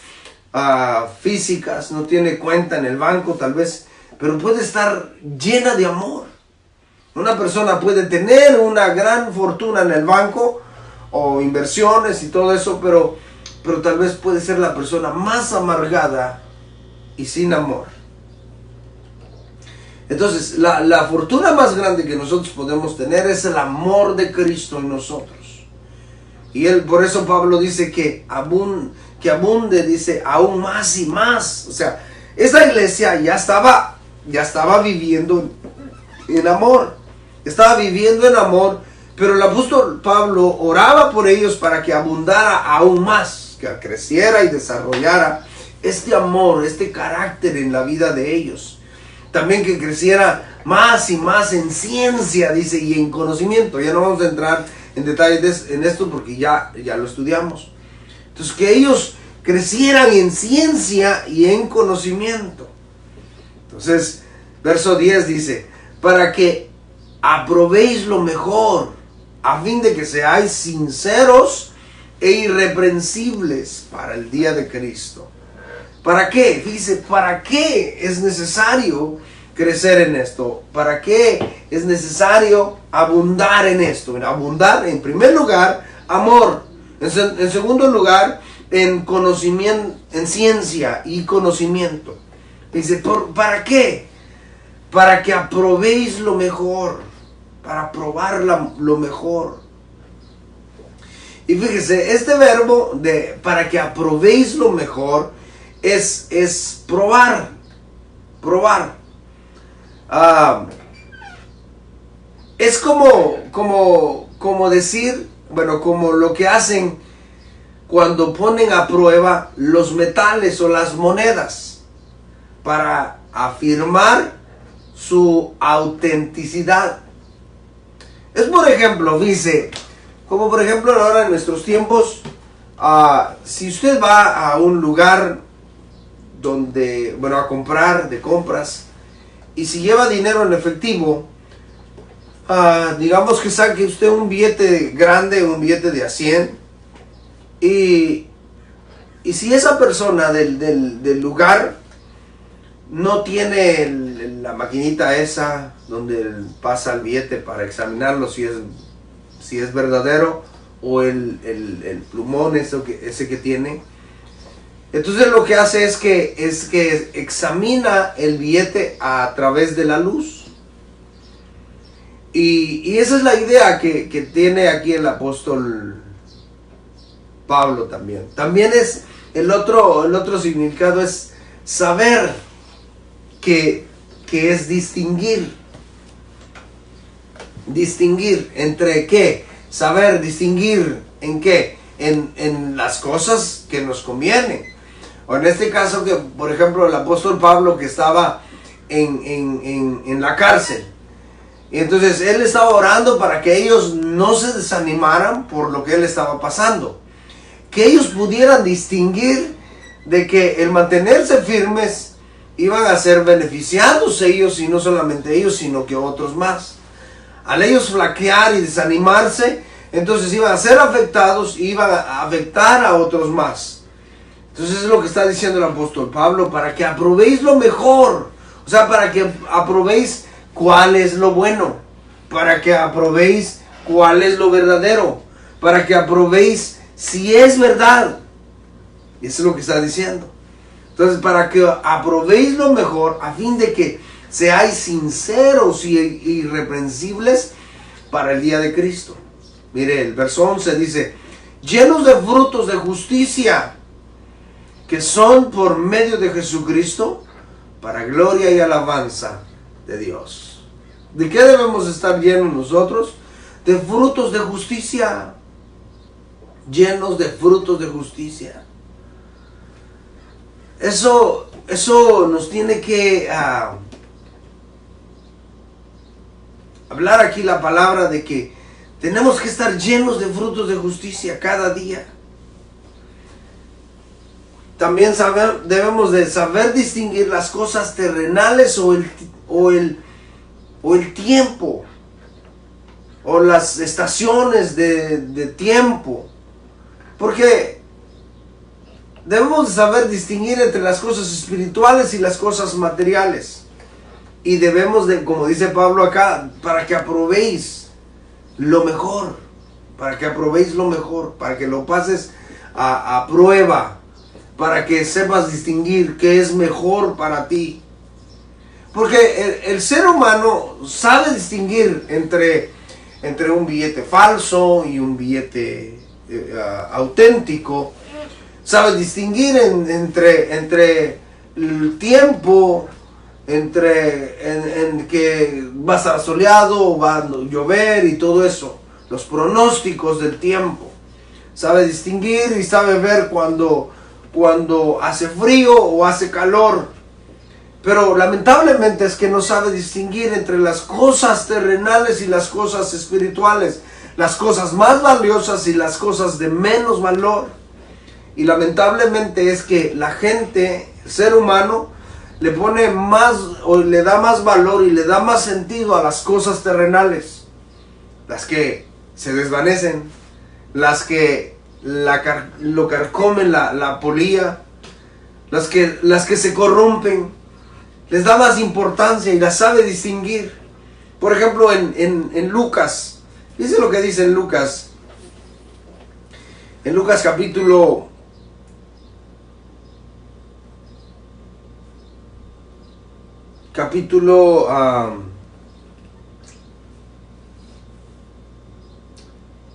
físicas, no tiene cuenta en el banco tal vez, pero puede estar llena de amor. Una persona puede tener una gran fortuna en el banco o inversiones y todo eso, pero tal vez puede ser la persona más amargada y sin amor. Entonces, la fortuna más grande que nosotros podemos tener es el amor de Cristo en nosotros. Y por eso Pablo dice que abunde, dice, aún más y más. O sea, esta iglesia ya estaba viviendo en amor. Estaba viviendo en amor, pero el apóstol Pablo oraba por ellos para que abundara aún más, que creciera y desarrollara este amor, este carácter en la vida de ellos. También que creciera más y más en ciencia, dice, y en conocimiento. Ya no vamos a entrar en detalles en esto porque ya lo estudiamos. Entonces, que ellos crecieran en ciencia y en conocimiento. Entonces, verso 10 dice, para que aprobéis lo mejor, a fin de que seáis sinceros e irreprensibles para el día de Cristo. ¿Para qué? Dice, ¿para qué es necesario crecer en esto? ¿Para qué es necesario abundar en esto? En abundar, en primer lugar, amor. En segundo lugar, en conocimiento, en ciencia y conocimiento. Dice, ¿para qué? Para que aprobéis lo mejor, para probar lo mejor. Y fíjese, este verbo de para que aprobéis lo mejor es probar. Es como decir, bueno, como lo que hacen cuando ponen a prueba los metales o las monedas para afirmar su autenticidad. Es por ejemplo, dice, como por ejemplo ahora en nuestros tiempos, si usted va a un lugar donde, bueno, a comprar de compras, y si lleva dinero en efectivo, digamos que saque usted un billete grande, un billete de a 100, y si esa persona del lugar no tiene la maquinita esa donde pasa el billete para examinarlo si es verdadero, o el plumón ese que tiene, entonces lo que hace es que examina el billete a través de la luz. Y esa es la idea que tiene aquí el apóstol Pablo también. También es el otro significado es saber, que es distinguir. Distinguir entre qué, saber distinguir en qué, en las cosas que nos convienen. O en este caso que, por ejemplo, el apóstol Pablo que estaba en la cárcel. Y entonces él estaba orando para que ellos no se desanimaran por lo que él estaba pasando. Que ellos pudieran distinguir de que el mantenerse firmes iban a ser beneficiados ellos, y no solamente ellos, sino que otros más. Al ellos flaquear y desanimarse, entonces iban a ser afectados y iban a afectar a otros más. Entonces es lo que está diciendo el apóstol Pablo, para que aprobéis lo mejor. O sea, para que aprobéis cuál es lo bueno, para que aprobéis cuál es lo verdadero, para que aprobéis si es verdad. Y eso es lo que está diciendo. Entonces, para que aprobéis lo mejor, a fin de que seáis sinceros y irreprensibles para el día de Cristo. Mire, el verso 11 dice, llenos de frutos de justicia, que son por medio de Jesucristo, para gloria y alabanza de Dios. ¿De qué debemos estar llenos nosotros? De frutos de justicia. Llenos de frutos de justicia. Eso nos tiene que hablar aquí la palabra de que tenemos que estar llenos de frutos de justicia cada día. También debemos de saber distinguir las cosas terrenales o el tiempo, o las estaciones de tiempo. Porque debemos de saber distinguir entre las cosas espirituales y las cosas materiales. Y debemos de, como dice Pablo acá, para que aprobéis lo mejor. Para que aprobéis lo mejor. Para que lo pases a prueba. Para que sepas distinguir qué es mejor para ti. Porque el ser humano sabe distinguir entre un billete falso y un billete auténtico. Sabe distinguir entre el tiempo, en que va a estar soleado o va a llover y todo eso. Los pronósticos del tiempo. Sabe distinguir y sabe ver cuando hace frío o hace calor. Pero lamentablemente es que no sabe distinguir entre las cosas terrenales y las cosas espirituales. Las cosas más valiosas y las cosas de menos valor. Y lamentablemente es que la gente, el ser humano, le pone más o le da más valor y le da más sentido a las cosas terrenales. Las que se desvanecen, las que lo carcomen la polía, las que se corrompen, les da más importancia y las sabe distinguir. Por ejemplo, en Lucas, dice lo que dice en Lucas capítulo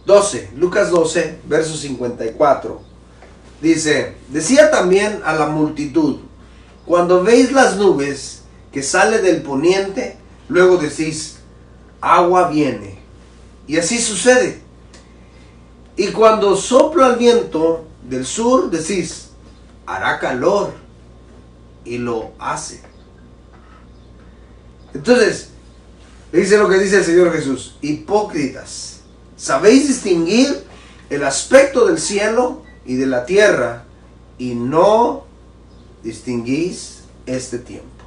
12, Lucas 12, verso 54. Dice, decía también a la multitud, cuando veis las nubes que sale del poniente, luego decís, agua viene. Y así sucede. Y cuando sopla el viento del sur, decís, hará calor. Y lo hace. Entonces, dice lo que dice el Señor Jesús, hipócritas, ¿sabéis distinguir el aspecto del cielo y de la tierra y no distinguís este tiempo?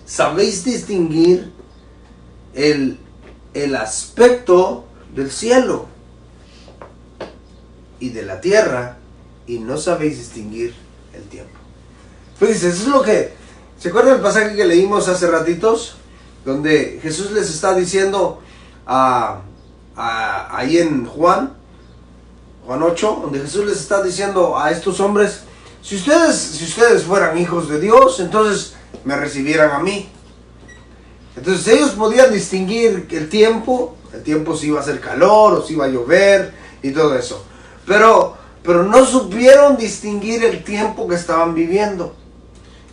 ¿Sabéis distinguir el aspecto del cielo y de la tierra y no sabéis distinguir el tiempo? Pues dice, eso es lo que... ¿Se acuerdan el pasaje que leímos hace ratitos? Donde Jesús les está diciendo ahí en Juan 8, donde Jesús les está diciendo a estos hombres, si ustedes fueran hijos de Dios, entonces me recibieran a mí. Entonces ellos podían distinguir el tiempo si iba a hacer calor o si iba a llover y todo eso. Pero no supieron distinguir el tiempo que estaban viviendo.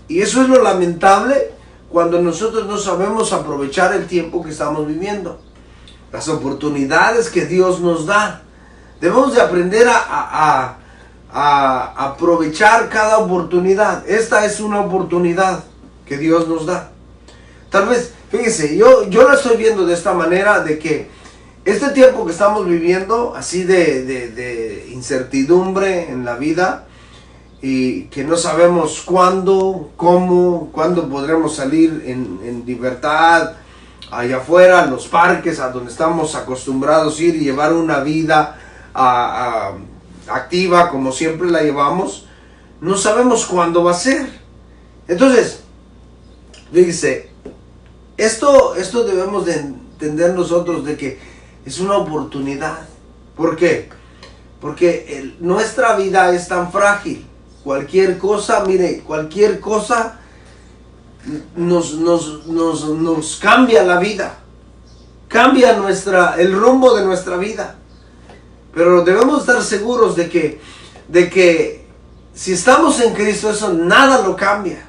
Y eso es lo lamentable cuando nosotros no sabemos aprovechar el tiempo que estamos viviendo. Las oportunidades que Dios nos da. Debemos de aprender a aprovechar cada oportunidad. Esta es una oportunidad que Dios nos da. Tal vez, fíjese, yo lo estoy viendo de esta manera, de que este tiempo que estamos viviendo, así de incertidumbre en la vida, y que no sabemos cuándo podremos salir en libertad allá afuera, a los parques, a donde estamos acostumbrados a ir y llevar una vida activa como siempre la llevamos. No sabemos cuándo va a ser. Entonces, fíjese, esto debemos de entender nosotros, de que es una oportunidad. ¿Por qué? Porque nuestra vida es tan frágil. cualquier cosa, mire, cualquier cosa nos cambia la vida, cambia el rumbo de nuestra vida. Pero debemos estar seguros de que si estamos en Cristo, eso nada lo cambia.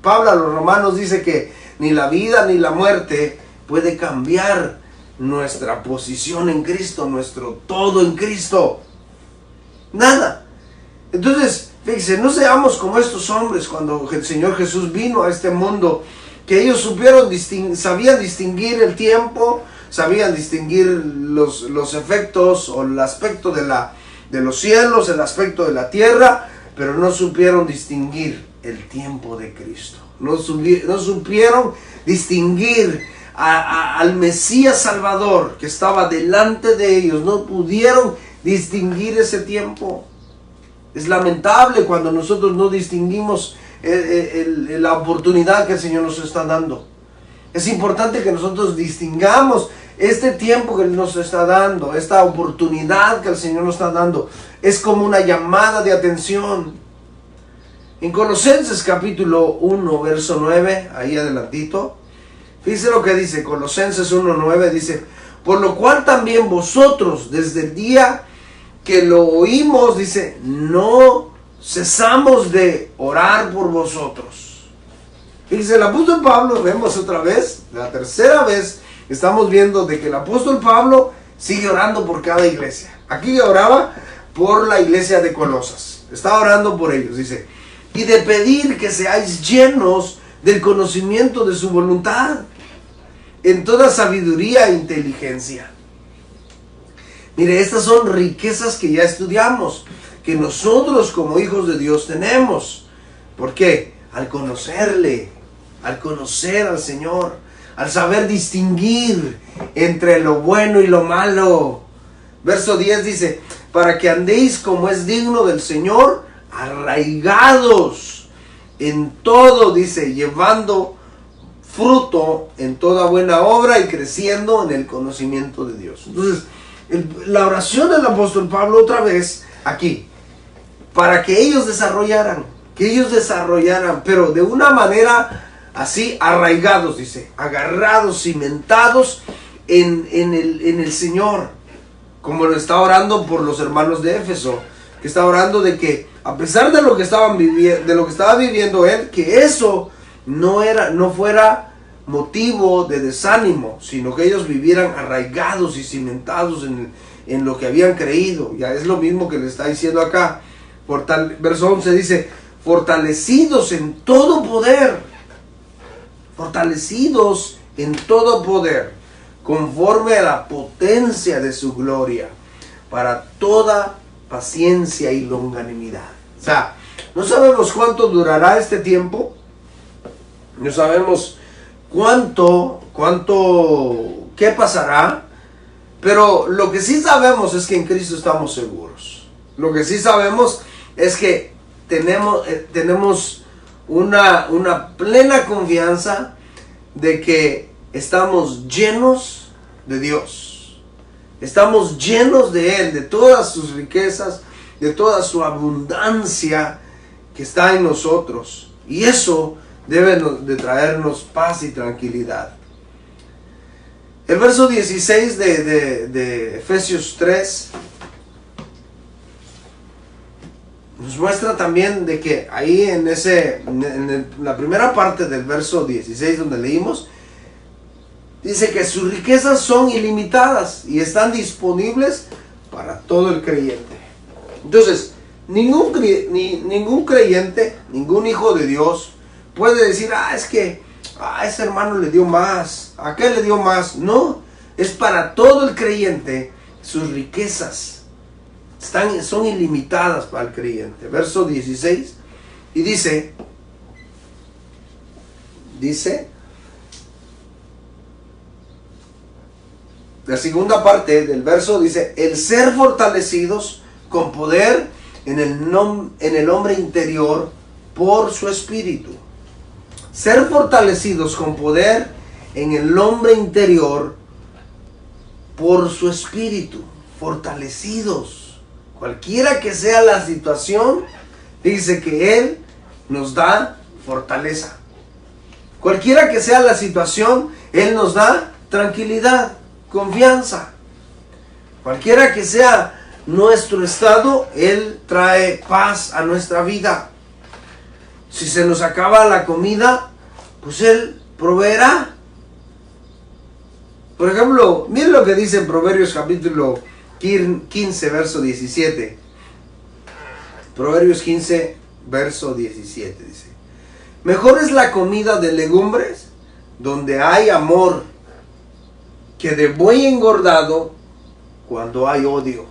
Pablo a los romanos dice que ni la vida ni la muerte puede cambiar nuestra posición en Cristo, nuestro todo en Cristo. Nada. Entonces, fíjense, no seamos como estos hombres cuando el Señor Jesús vino a este mundo, que ellos sabían distinguir el tiempo, sabían distinguir los efectos o el aspecto de los cielos, el aspecto de la tierra, pero no supieron distinguir el tiempo de Cristo. No supieron distinguir al Mesías Salvador que estaba delante de ellos. No pudieron distinguir ese tiempo. Es lamentable cuando nosotros no distinguimos la oportunidad que el Señor nos está dando. Es importante que nosotros distingamos este tiempo que Él nos está dando, esta oportunidad que el Señor nos está dando. Es como una llamada de atención. En Colosenses capítulo 1, verso 9, ahí adelantito, fíjense lo que dice, Colosenses 1:9, dice: por lo cual también vosotros, desde el día que lo oímos, dice, no cesamos de orar por vosotros. Fíjense, el apóstol Pablo, vemos otra vez, la tercera vez, estamos viendo de que el apóstol Pablo sigue orando por cada iglesia. Aquí oraba por la iglesia de Colosas, estaba orando por ellos, dice, y de pedir que seáis llenos del conocimiento de su voluntad, en toda sabiduría e inteligencia. Mire, estas son riquezas que ya estudiamos, que nosotros como hijos de Dios tenemos. ¿Por qué? Al conocerle, al conocer al Señor, al saber distinguir entre lo bueno y lo malo. Verso 10 dice, para que andéis como es digno del Señor, arraigados en todo, dice, llevando fruto en toda buena obra y creciendo en el conocimiento de Dios. Entonces, la oración del apóstol Pablo otra vez aquí, para que ellos desarrollaran, pero de una manera así, arraigados, dice, agarrados, cimentados en el Señor, como lo está orando por los hermanos de Éfeso, que está orando de que a pesar de lo que estaba viviendo él, que eso no fuera motivo de desánimo, sino que ellos vivieran arraigados y cimentados en lo que habían creído. Ya es lo mismo que le está diciendo acá. Verso 11 dice, fortalecidos en todo poder, conforme a la potencia de su gloria, para toda paciencia y longanimidad. O sea, no sabemos cuánto durará este tiempo, no sabemos qué pasará, pero lo que sí sabemos es que en Cristo estamos seguros. Lo que sí sabemos es que tenemos una plena confianza de que estamos llenos de Dios. Estamos llenos de Él, de todas sus riquezas, de toda su abundancia que está en nosotros. Y eso debe de traernos paz y tranquilidad. El verso 16 de Efesios 3 nos muestra también de que ahí en la primera parte del verso 16 donde leímos, dice que sus riquezas son ilimitadas y están disponibles para todo el creyente. Entonces, ningún creyente, ningún hijo de Dios puede decir, es que ese hermano le dio más, a aquel le dio más. No, es para todo el creyente. Sus riquezas son ilimitadas para el creyente. Verso 16, y dice, la segunda parte del verso dice, el ser fortalecidos con poder en el hombre interior por su espíritu. Ser fortalecidos con poder en el hombre interior por su espíritu. Fortalecidos. Cualquiera que sea la situación, Dice que Él nos da fortaleza. Cualquiera que sea la situación, Él nos da tranquilidad, confianza. Cualquiera que sea nuestro estado, Él trae paz a nuestra vida. Si se nos acaba la comida, pues Él proveerá. Por ejemplo, miren lo que dice en Proverbios capítulo 15, verso 17. Proverbios 15, verso 17 dice: mejor es la comida de legumbres donde hay amor que de buey engordado cuando hay odio.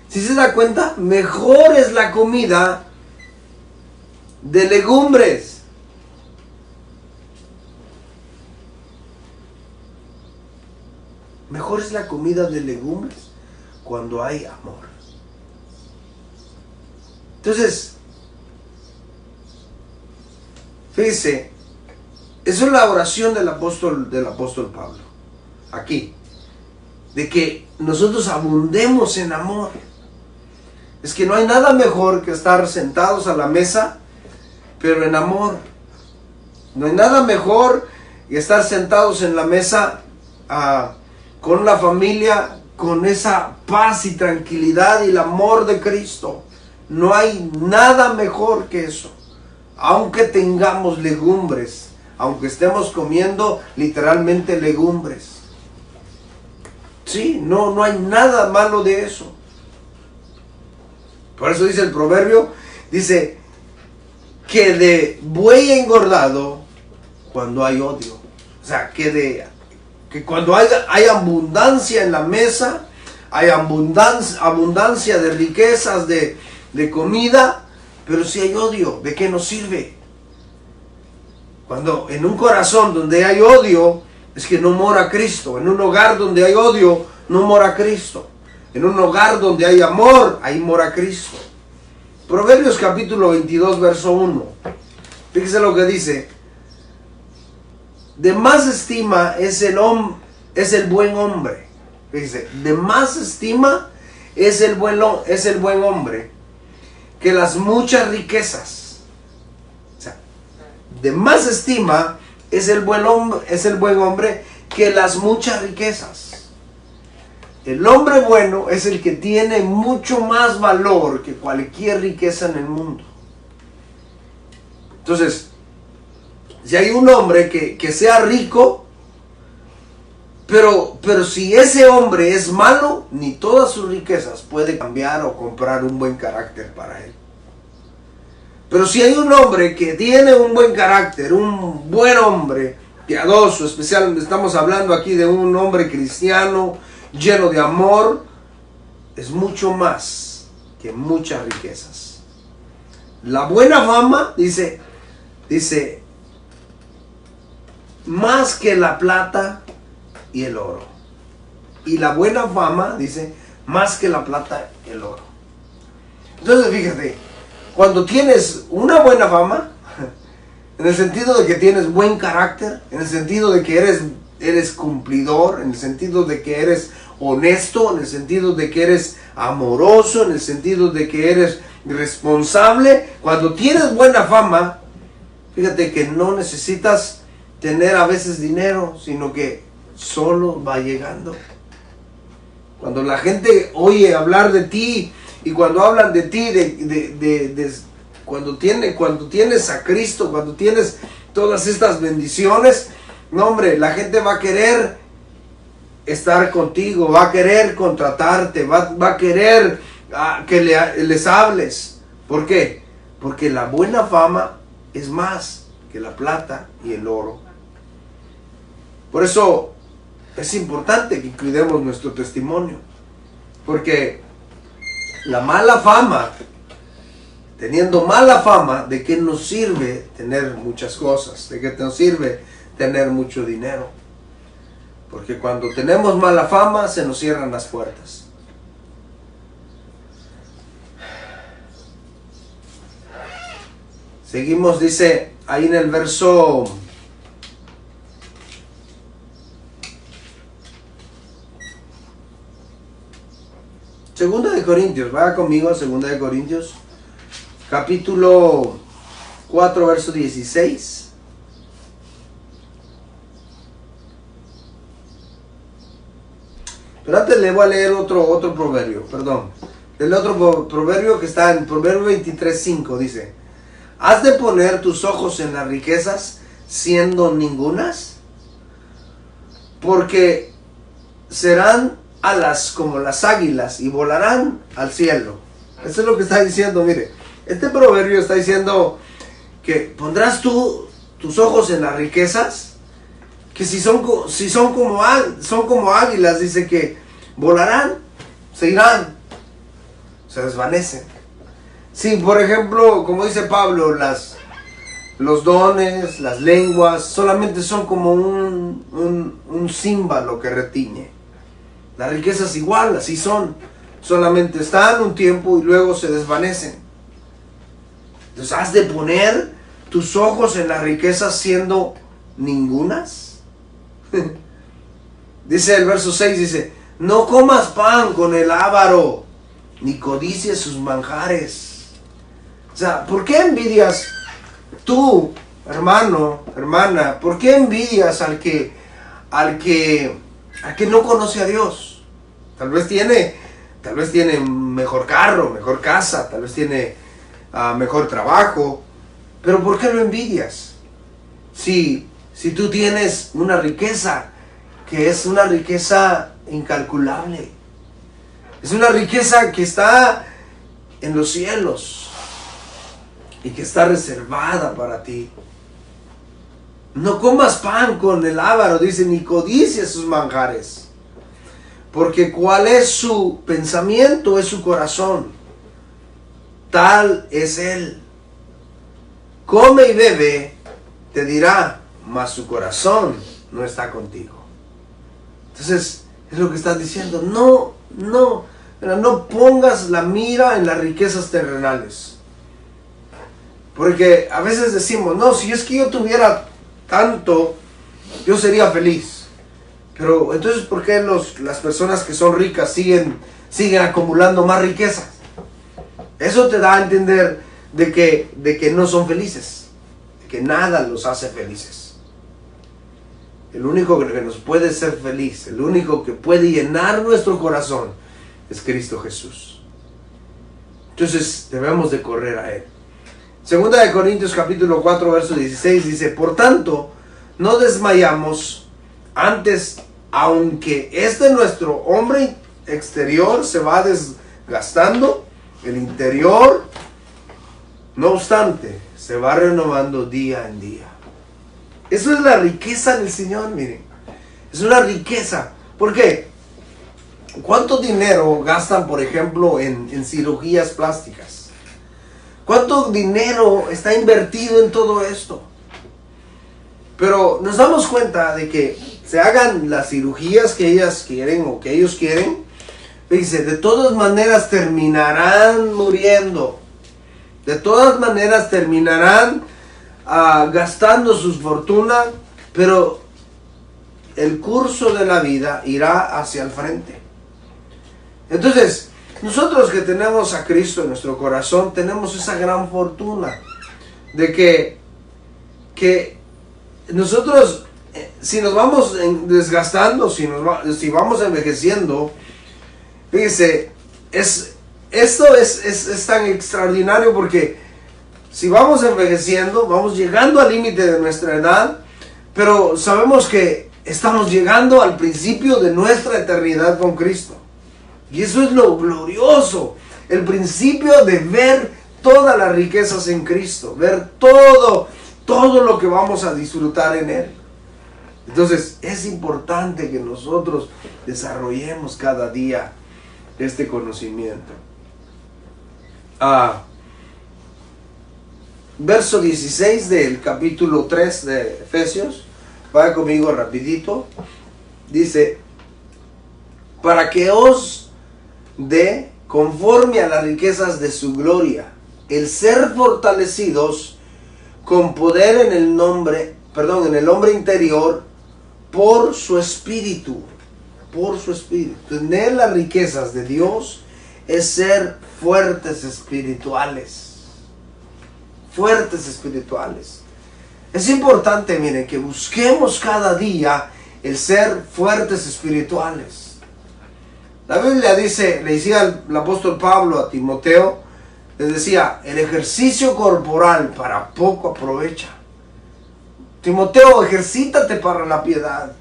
¿Sí se da cuenta? Mejor es la comida de legumbres. Mejor es la comida de legumbres cuando hay amor. Entonces, fíjese, esa es la oración del apóstol Pablo. Aquí. De que nosotros abundemos en amor. Es que no hay nada mejor que estar sentados a la mesa, pero en amor. No hay nada mejor que estar sentados en la mesa con la familia, con esa paz y tranquilidad y el amor de Cristo. No hay nada mejor que eso. Aunque tengamos legumbres, aunque estemos comiendo literalmente legumbres. Sí, no hay nada malo de eso. Por eso dice el proverbio, dice que de buey engordado cuando hay odio. O sea, que cuando hay abundancia en la mesa, hay abundancia de riquezas, de comida, pero si hay odio, ¿de qué nos sirve? Cuando en un corazón donde hay odio, es que no mora Cristo. En un hogar donde hay odio, no mora Cristo. En un hogar donde hay amor, ahí mora Cristo. Proverbios capítulo 22, verso 1. Fíjese lo que dice. De más estima es el buen hombre. Fíjese, de más estima es el buen hombre que las muchas riquezas. O sea, de más estima es el buen hombre que las muchas riquezas. El hombre bueno es el que tiene mucho más valor que cualquier riqueza en el mundo. Entonces, si hay un hombre que sea rico, pero si ese hombre es malo, ni todas sus riquezas puede cambiar o comprar un buen carácter para él. Pero si hay un hombre que tiene un buen carácter, un buen hombre, piadoso, especial, estamos hablando aquí de un hombre cristiano, lleno de amor, es mucho más que muchas riquezas. La buena fama, dice, más que la plata y el oro. Y la buena fama, dice, más que la plata y el oro. Entonces, fíjate, cuando tienes una buena fama, en el sentido de que tienes buen carácter, en el sentido de que eres cumplidor, en el sentido de que eres honesto, en el sentido de que eres amoroso, en el sentido de que eres responsable, cuando tienes buena fama, fíjate que no necesitas tener a veces dinero, sino que solo va llegando. Cuando la gente oye hablar de ti, y cuando hablan de ti, cuando tienes a Cristo, cuando tienes todas estas bendiciones, no hombre, la gente va a querer estar contigo, va a querer contratarte, va a querer que les hables. ¿Por qué? Porque la buena fama es más que la plata y el oro. Por eso es importante que cuidemos nuestro testimonio, porque la mala fama, teniendo mala fama, ¿de qué nos sirve tener muchas cosas? ¿De qué nos sirve tener mucho dinero? Porque cuando tenemos mala fama, se nos cierran las puertas. Seguimos, dice ahí en el verso 2 Corintios, vaya conmigo a 2 Corintios, capítulo 4, verso 16. Pero antes le voy a leer otro proverbio, perdón. El otro proverbio que está en Proverbio 23:5 dice: ¿has de poner tus ojos en las riquezas siendo ningunas? Porque serán alas como las águilas y volarán al cielo. Eso es lo que está diciendo, mire. Este proverbio está diciendo que pondrás tú tus ojos en las riquezas, que si son como águilas, dice que volarán, se irán, se desvanecen. Si, por ejemplo, como dice Pablo, los dones, las lenguas, solamente son como un címbalo que retiñe. Las riquezas igual, así son. Solamente están un tiempo y luego se desvanecen. Entonces, ¿has de poner tus ojos en las riquezas siendo ningunas? Dice el verso 6, dice: no comas pan con el avaro, ni codicies sus manjares. O sea, ¿por qué envidias tú, hermano, hermana? ¿Por qué envidias al que no conoce a Dios? Tal vez tiene mejor carro, mejor casa, tal vez tiene mejor trabajo, pero ¿por qué lo envidias? Si tú tienes una riqueza que es una riqueza incalculable, es una riqueza que está en los cielos y que está reservada para ti. No comas pan con el avaro, dice, ni codicies sus manjares, porque cuál es su pensamiento, es su corazón, tal es él. Come y bebe, te dirá, mas su corazón no está contigo. Entonces, es lo que estás diciendo. No pongas la mira en las riquezas terrenales. Porque a veces decimos, no, si es que yo tuviera tanto, yo sería feliz. Pero entonces, ¿por qué las personas que son ricas siguen acumulando más riquezas? Eso te da a entender de que no son felices, de que nada los hace felices. El único que nos puede ser feliz, el único que puede llenar nuestro corazón es Cristo Jesús. Entonces debemos de correr a Él. 2 Corintios capítulo 4 verso 16 dice: por tanto, no desmayamos, antes, aunque nuestro hombre exterior se va desgastando, el interior, no obstante, se va renovando día en día. Eso es la riqueza del Señor, miren. Es una riqueza. ¿Por qué? ¿Cuánto dinero gastan, por ejemplo, en cirugías plásticas? ¿Cuánto dinero está invertido en todo esto? Pero nos damos cuenta de que se hagan las cirugías que ellas quieren o que ellos quieren. Dice, de todas maneras terminarán muriendo. De todas maneras terminarán gastando sus fortunas, pero el curso de la vida irá hacia el frente. Entonces, nosotros que tenemos a Cristo en nuestro corazón, tenemos esa gran fortuna de que nosotros, si nos vamos desgastando, si vamos envejeciendo, fíjese, esto es tan extraordinario, porque si vamos envejeciendo, vamos llegando al límite de nuestra edad, pero sabemos que estamos llegando al principio de nuestra eternidad con Cristo. Y eso es lo glorioso, el principio de ver todas las riquezas en Cristo, ver todo lo que vamos a disfrutar en Él. Entonces, es importante que nosotros desarrollemos cada día este conocimiento. Verso 16 del capítulo 3 de Efesios, vaya conmigo rapidito, dice: para que os dé conforme a las riquezas de su gloria, el ser fortalecidos con poder en el hombre interior, por su espíritu. Tener las riquezas de Dios es ser fuertes espirituales. Fuertes espirituales. Es importante, miren, que busquemos cada día el ser fuertes espirituales. La Biblia dice, le decía el apóstol Pablo a Timoteo, les decía, el ejercicio corporal para poco aprovecha. Timoteo, ejercítate para la piedad.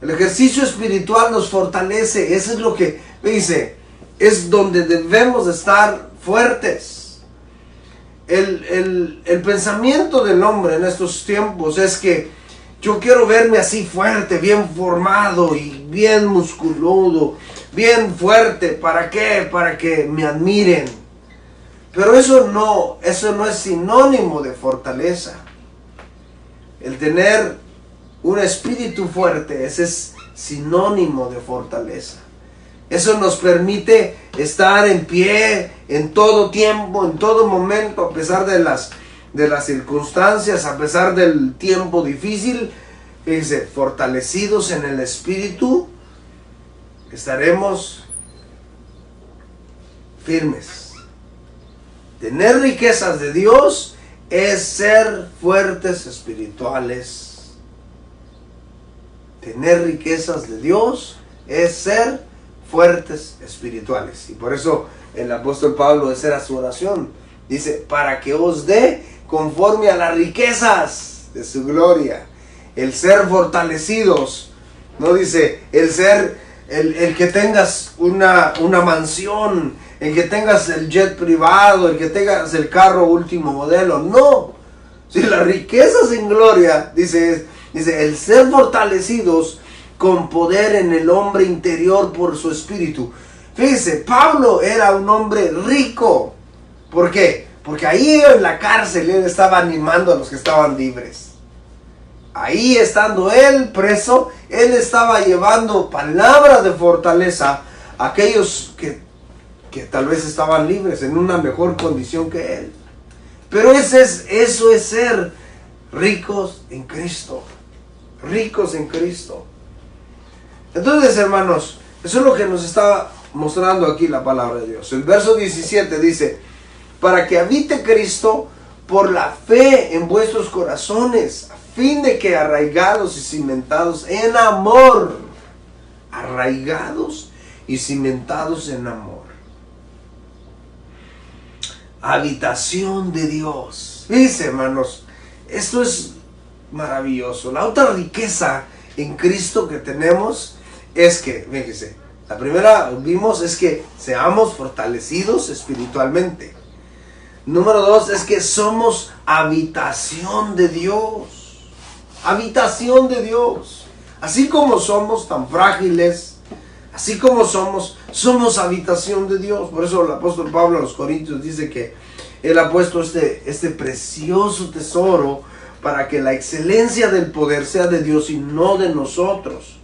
El ejercicio espiritual nos fortalece. Eso es lo que me dice, es donde debemos estar fuertes. El pensamiento del hombre en estos tiempos es que yo quiero verme así fuerte, bien formado y bien musculoso, bien fuerte. ¿Para qué? Para que me admiren. Pero eso no es sinónimo de fortaleza. El tener un espíritu fuerte, ese es sinónimo de fortaleza. Eso nos permite estar en pie en todo tiempo, en todo momento, a pesar de las circunstancias, a pesar del tiempo difícil. Fíjense, fortalecidos en el espíritu, estaremos firmes. Tener riquezas de Dios es ser fuertes espirituales. Tener riquezas de Dios es ser fuertes espirituales. Y por eso el apóstol Pablo, esa era su oración. Dice, para que os dé conforme a las riquezas de su gloria. El ser fortalecidos. No dice, el que tengas una mansión, el que tengas el jet privado, el que tengas el carro último modelo. No. Si las riquezas en gloria, dice el ser fortalecidos con poder en el hombre interior por su espíritu. Fíjense, Pablo era un hombre rico. ¿Por qué? Porque ahí en la cárcel él estaba animando a los que estaban libres. Ahí estando él preso, él estaba llevando palabras de fortaleza a aquellos que tal vez estaban libres en una mejor condición que él. Pero eso es ser ricos en Cristo. Ricos en Cristo. Entonces, hermanos, eso es lo que nos está mostrando aquí la palabra de Dios. El verso 17 dice, para que habite Cristo por la fe en vuestros corazones, a fin de que arraigados y cimentados en amor, arraigados y cimentados en amor. Habitación de Dios. Fíjense, hermanos, esto es maravilloso. La otra riqueza en Cristo que tenemos es que, fíjense, la primera vimos es que seamos fortalecidos espiritualmente. Número 2 es que somos habitación de Dios. Habitación de Dios. Así como somos tan frágiles, así como somos habitación de Dios. Por eso el apóstol Pablo a los Corintios dice que él ha puesto este precioso tesoro para que la excelencia del poder sea de Dios y no de nosotros.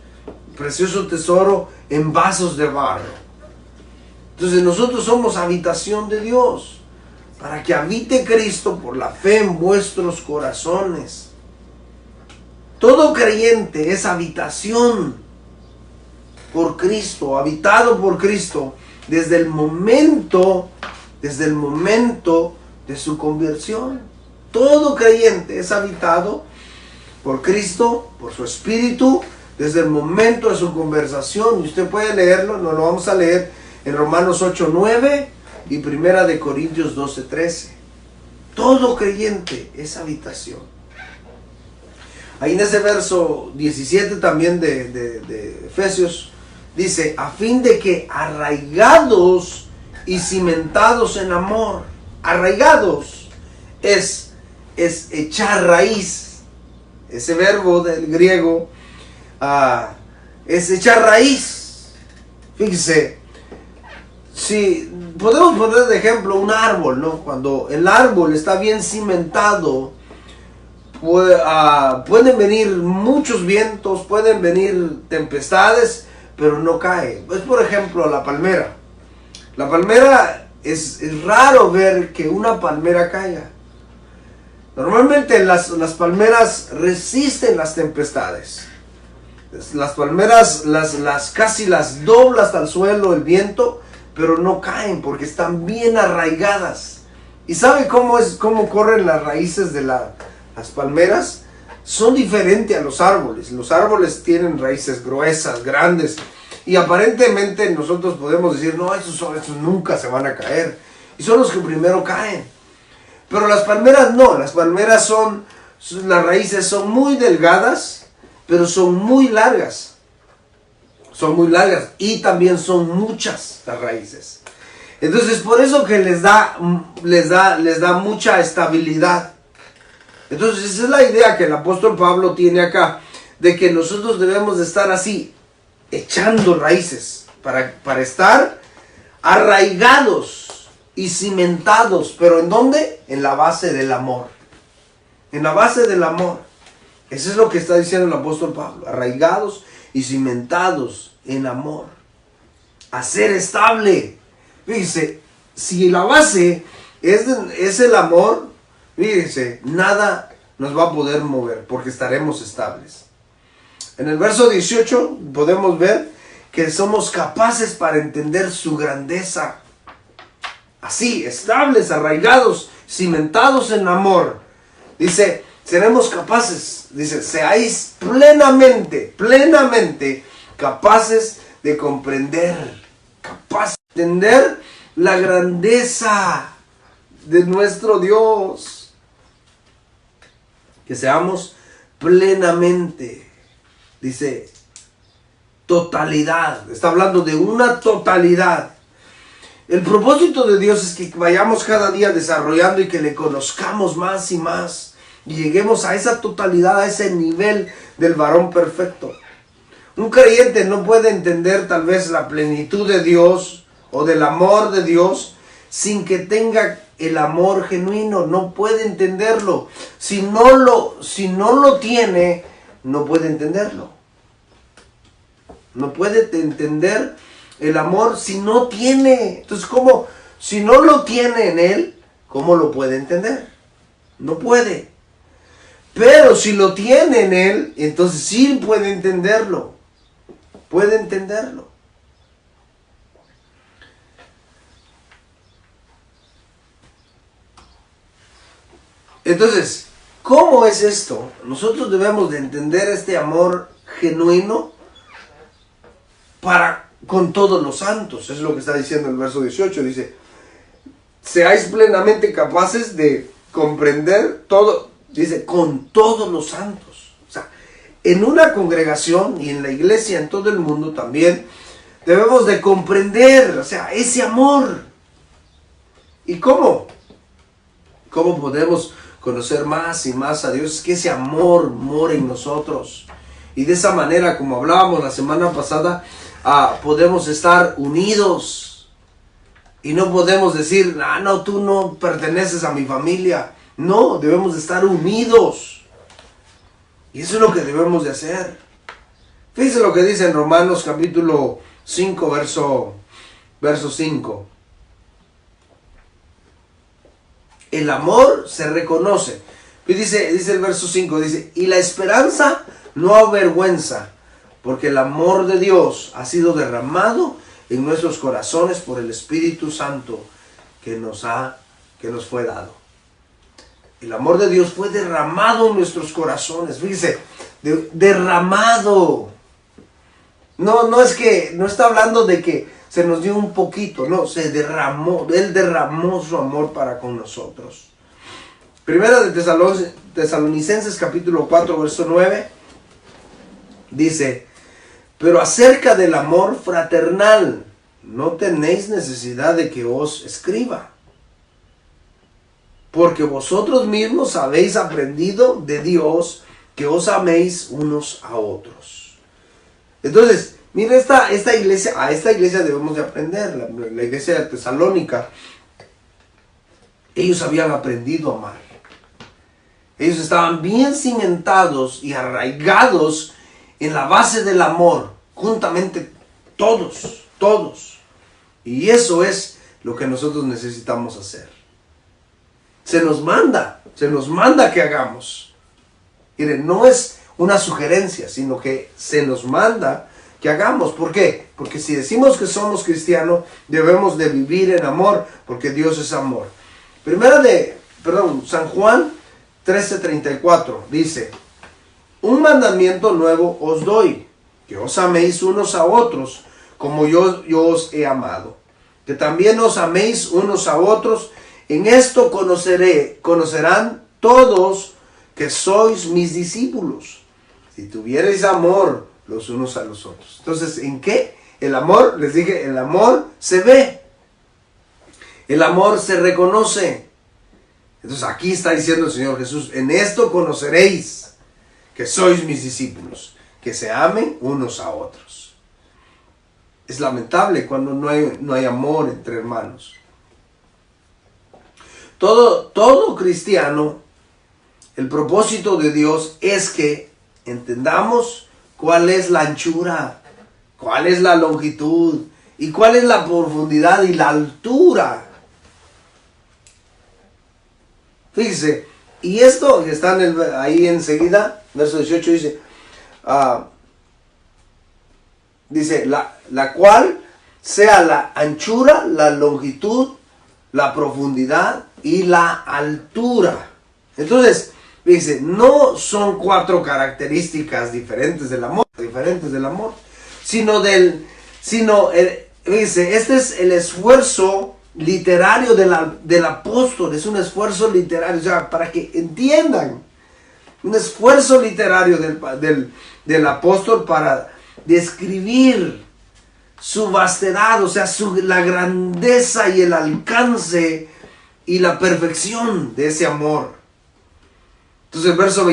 Precioso tesoro en vasos de barro. Entonces nosotros somos habitación de Dios, para que habite Cristo por la fe en vuestros corazones. Todo creyente es habitación por Cristo, habitado por Cristo desde el momento de su conversión. Todo creyente es habitado por Cristo, por su Espíritu, desde el momento de su conversación. Y usted puede leerlo, no lo vamos a leer, en Romanos 8:9 y Primera de Corintios 12:13. Todo creyente es habitación. Ahí en ese verso 17 también de Efesios, dice, a fin de que arraigados y cimentados en amor. Arraigados es echar raíz. Ese verbo del griego es echar raíz. Fíjese, si podemos poner de ejemplo un árbol, ¿no? Cuando el árbol está bien cimentado, pueden venir muchos vientos, pueden venir tempestades, pero no cae. Es por ejemplo la palmera. La palmera es raro ver que una palmera caiga. Normalmente las palmeras resisten las tempestades. Las palmeras casi las dobla hasta el suelo el viento, pero no caen porque están bien arraigadas. ¿Y sabe cómo corren las raíces de las palmeras? Son diferentes a los árboles. Los árboles tienen raíces gruesas, grandes, y aparentemente nosotros podemos decir, no, esos nunca se van a caer, y son los que primero caen. Pero las palmeras no, las palmeras las raíces son muy delgadas, pero son muy largas. Son muy largas y también son muchas las raíces. Entonces por eso que les da mucha estabilidad. Entonces esa es la idea que el apóstol Pablo tiene acá, de que nosotros debemos de estar así, echando raíces, para estar arraigados y cimentados. ¿Pero en dónde? En la base del amor. En la base del amor. Eso es lo que está diciendo el apóstol Pablo. Arraigados y cimentados en amor. A ser estable. Fíjese, si la base es el amor, fíjese, nada nos va a poder mover porque estaremos estables. En el verso 18 podemos ver que somos capaces para entender su grandeza. Así, estables, arraigados, cimentados en amor. Dice, seremos capaces, dice, seáis plenamente capaces de comprender, capaces de entender la grandeza de nuestro Dios. Que seamos plenamente, dice, totalidad. Está hablando de una totalidad. El propósito de Dios es que vayamos cada día desarrollando y que le conozcamos más y más. Y lleguemos a esa totalidad, a ese nivel del varón perfecto. Un creyente no puede entender tal vez la plenitud de Dios o del amor de Dios sin que tenga el amor genuino. No puede entenderlo. Si no lo tiene, no puede entenderlo. No puede entender el amor si no tiene. Entonces, si no lo tiene en él, ¿cómo lo puede entender? No puede. Pero si lo tiene en él, entonces sí puede entenderlo. Puede entenderlo. Entonces, ¿cómo es esto? Nosotros debemos de entender este amor genuino con todos los santos. Es lo que está diciendo el verso 18. Dice, seáis plenamente capaces de comprender todo. Dice, con todos los santos. O sea, en una congregación y en la iglesia, en todo el mundo también, debemos de comprender, o sea, ese amor. ¿Y cómo? ¿Cómo podemos conocer más y más a Dios? Es que ese amor mora en nosotros. Y de esa manera, como hablábamos la semana pasada, podemos estar unidos. Y no podemos decir, no, tú no perteneces a mi familia. No, debemos de estar unidos. Y eso es lo que debemos de hacer. Fíjense lo que dice en Romanos capítulo 5, verso 5. El amor se reconoce. Y dice el verso 5, dice, y la esperanza no avergüenza, porque el amor de Dios ha sido derramado en nuestros corazones por el Espíritu Santo que nos fue dado. El amor de Dios fue derramado en nuestros corazones. Fíjese, derramado. No está hablando de que se nos dio un poquito, no, se derramó. Él derramó su amor para con nosotros. Primera de Tesalonicenses capítulo 4, verso 9, dice, pero acerca del amor fraternal, no tenéis necesidad de que os escriba, porque vosotros mismos habéis aprendido de Dios que os améis unos a otros. Entonces, mire a esta iglesia debemos de aprender, la iglesia de Tesalónica. Ellos habían aprendido a amar. Ellos estaban bien cimentados y arraigados en la base del amor, juntamente todos. Y eso es lo que nosotros necesitamos hacer. Se nos manda que hagamos. Miren, no es una sugerencia, sino que se nos manda que hagamos. ¿Por qué? Porque si decimos que somos cristianos, debemos de vivir en amor, porque Dios es amor. San Juan 13:34 dice: un mandamiento nuevo os doy, que os améis unos a otros, como yo os he amado. Que también os améis unos a otros. En esto conocerán todos que sois mis discípulos, si tuvierais amor los unos a los otros. Entonces, ¿en qué? El amor, les dije, el amor se ve. El amor se reconoce. Entonces aquí está diciendo el Señor Jesús: en esto conoceréis que sois mis discípulos, que se amen unos a otros. Es lamentable cuando no hay amor entre hermanos. Todo cristiano, el propósito de Dios es que entendamos cuál es la anchura, cuál es la longitud y cuál es la profundidad y la altura. Fíjese, y esto que está ahí enseguida, verso 18 dice, la cual sea la anchura, la longitud, la profundidad y la altura. Entonces, dice, no son 4 características diferentes del amor, dice, este es el esfuerzo literario del apóstol, es un esfuerzo literario, o sea, para que entiendan, un esfuerzo literario del apóstol para describir su vastedad, o sea, la grandeza y el alcance y la perfección de ese amor. Entonces verso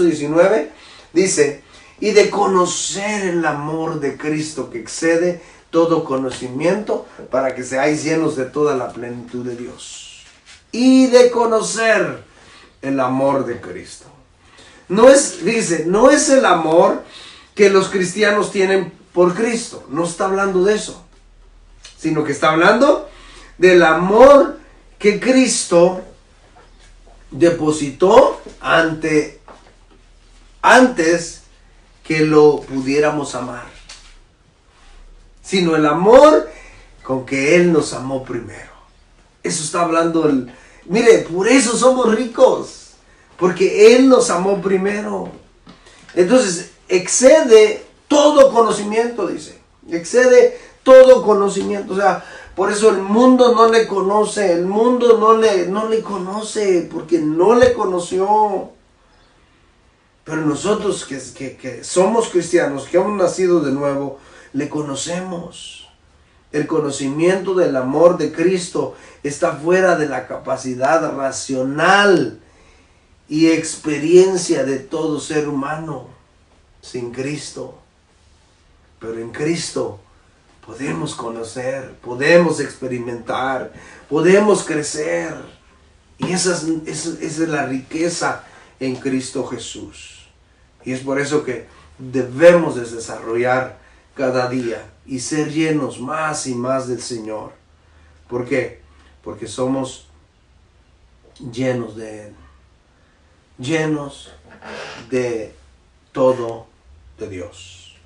19 dice: y de conocer el amor de Cristo que excede todo conocimiento, para que seáis llenos de toda la plenitud de Dios. Y de conocer el amor de Cristo. No es el amor que los cristianos tienen por Cristo. No está hablando de eso. Sino que está hablando del amor que Cristo depositó antes que lo pudiéramos amar. Sino el amor con que Él nos amó primero. Eso está hablando mire, por eso somos ricos. Porque Él nos amó primero. Entonces, excede todo conocimiento, dice. Excede todo conocimiento. O sea, por eso el mundo no le conoce. El mundo no le conoce porque no le conoció. Pero nosotros que somos cristianos, que hemos nacido de nuevo, le conocemos. El conocimiento del amor de Cristo está fuera de la capacidad racional y experiencia de todo ser humano sin Cristo. Pero en Cristo podemos conocer, podemos experimentar, podemos crecer. Y esa es la riqueza en Cristo Jesús. Y es por eso que debemos de desarrollar cada día y ser llenos más y más del Señor. ¿Por qué? Porque somos llenos de Él. Llenos de todo de Dios.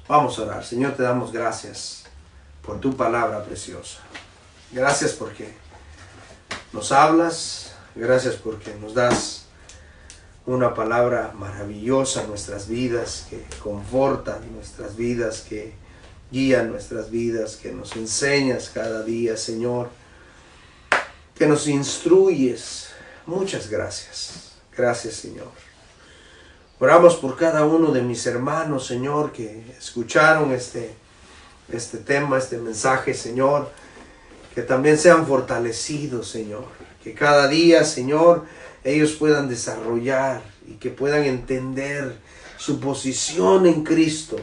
Vamos a orar. Señor, te damos gracias por tu palabra preciosa. Gracias porque nos hablas. Gracias porque nos das una palabra maravillosa en nuestras vidas, que conforta nuestras vidas, que guía nuestras vidas, que nos enseñas cada día, Señor, que nos instruyes. Muchas gracias. Gracias, Señor. Oramos por cada uno de mis hermanos, Señor, que escucharon este tema, este mensaje, Señor. Que también sean fortalecidos, Señor. Que cada día, Señor, ellos puedan desarrollar y que puedan entender su posición en Cristo.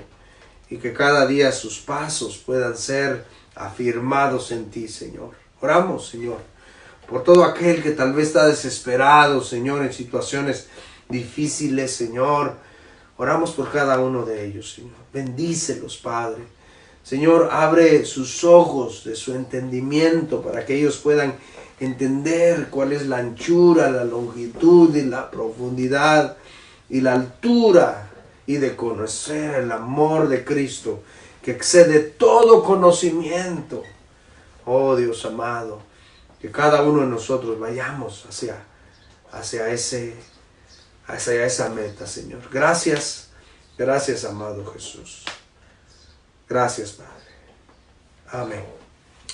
Y que cada día sus pasos puedan ser afirmados en ti, Señor. Oramos, Señor, por todo aquel que tal vez está desesperado, Señor, en situaciones difíciles, Señor. Oramos por cada uno de ellos, Señor. Bendícelos, Padre. Señor, abre sus ojos de su entendimiento para que ellos puedan entender cuál es la anchura, la longitud y la profundidad y la altura y de conocer el amor de Cristo que excede todo conocimiento. Oh Dios amado, que cada uno de nosotros vayamos hacia esa meta, Señor. Gracias, gracias, amado Jesús. Gracias, Padre. Amén.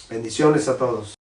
Bendiciones a todos.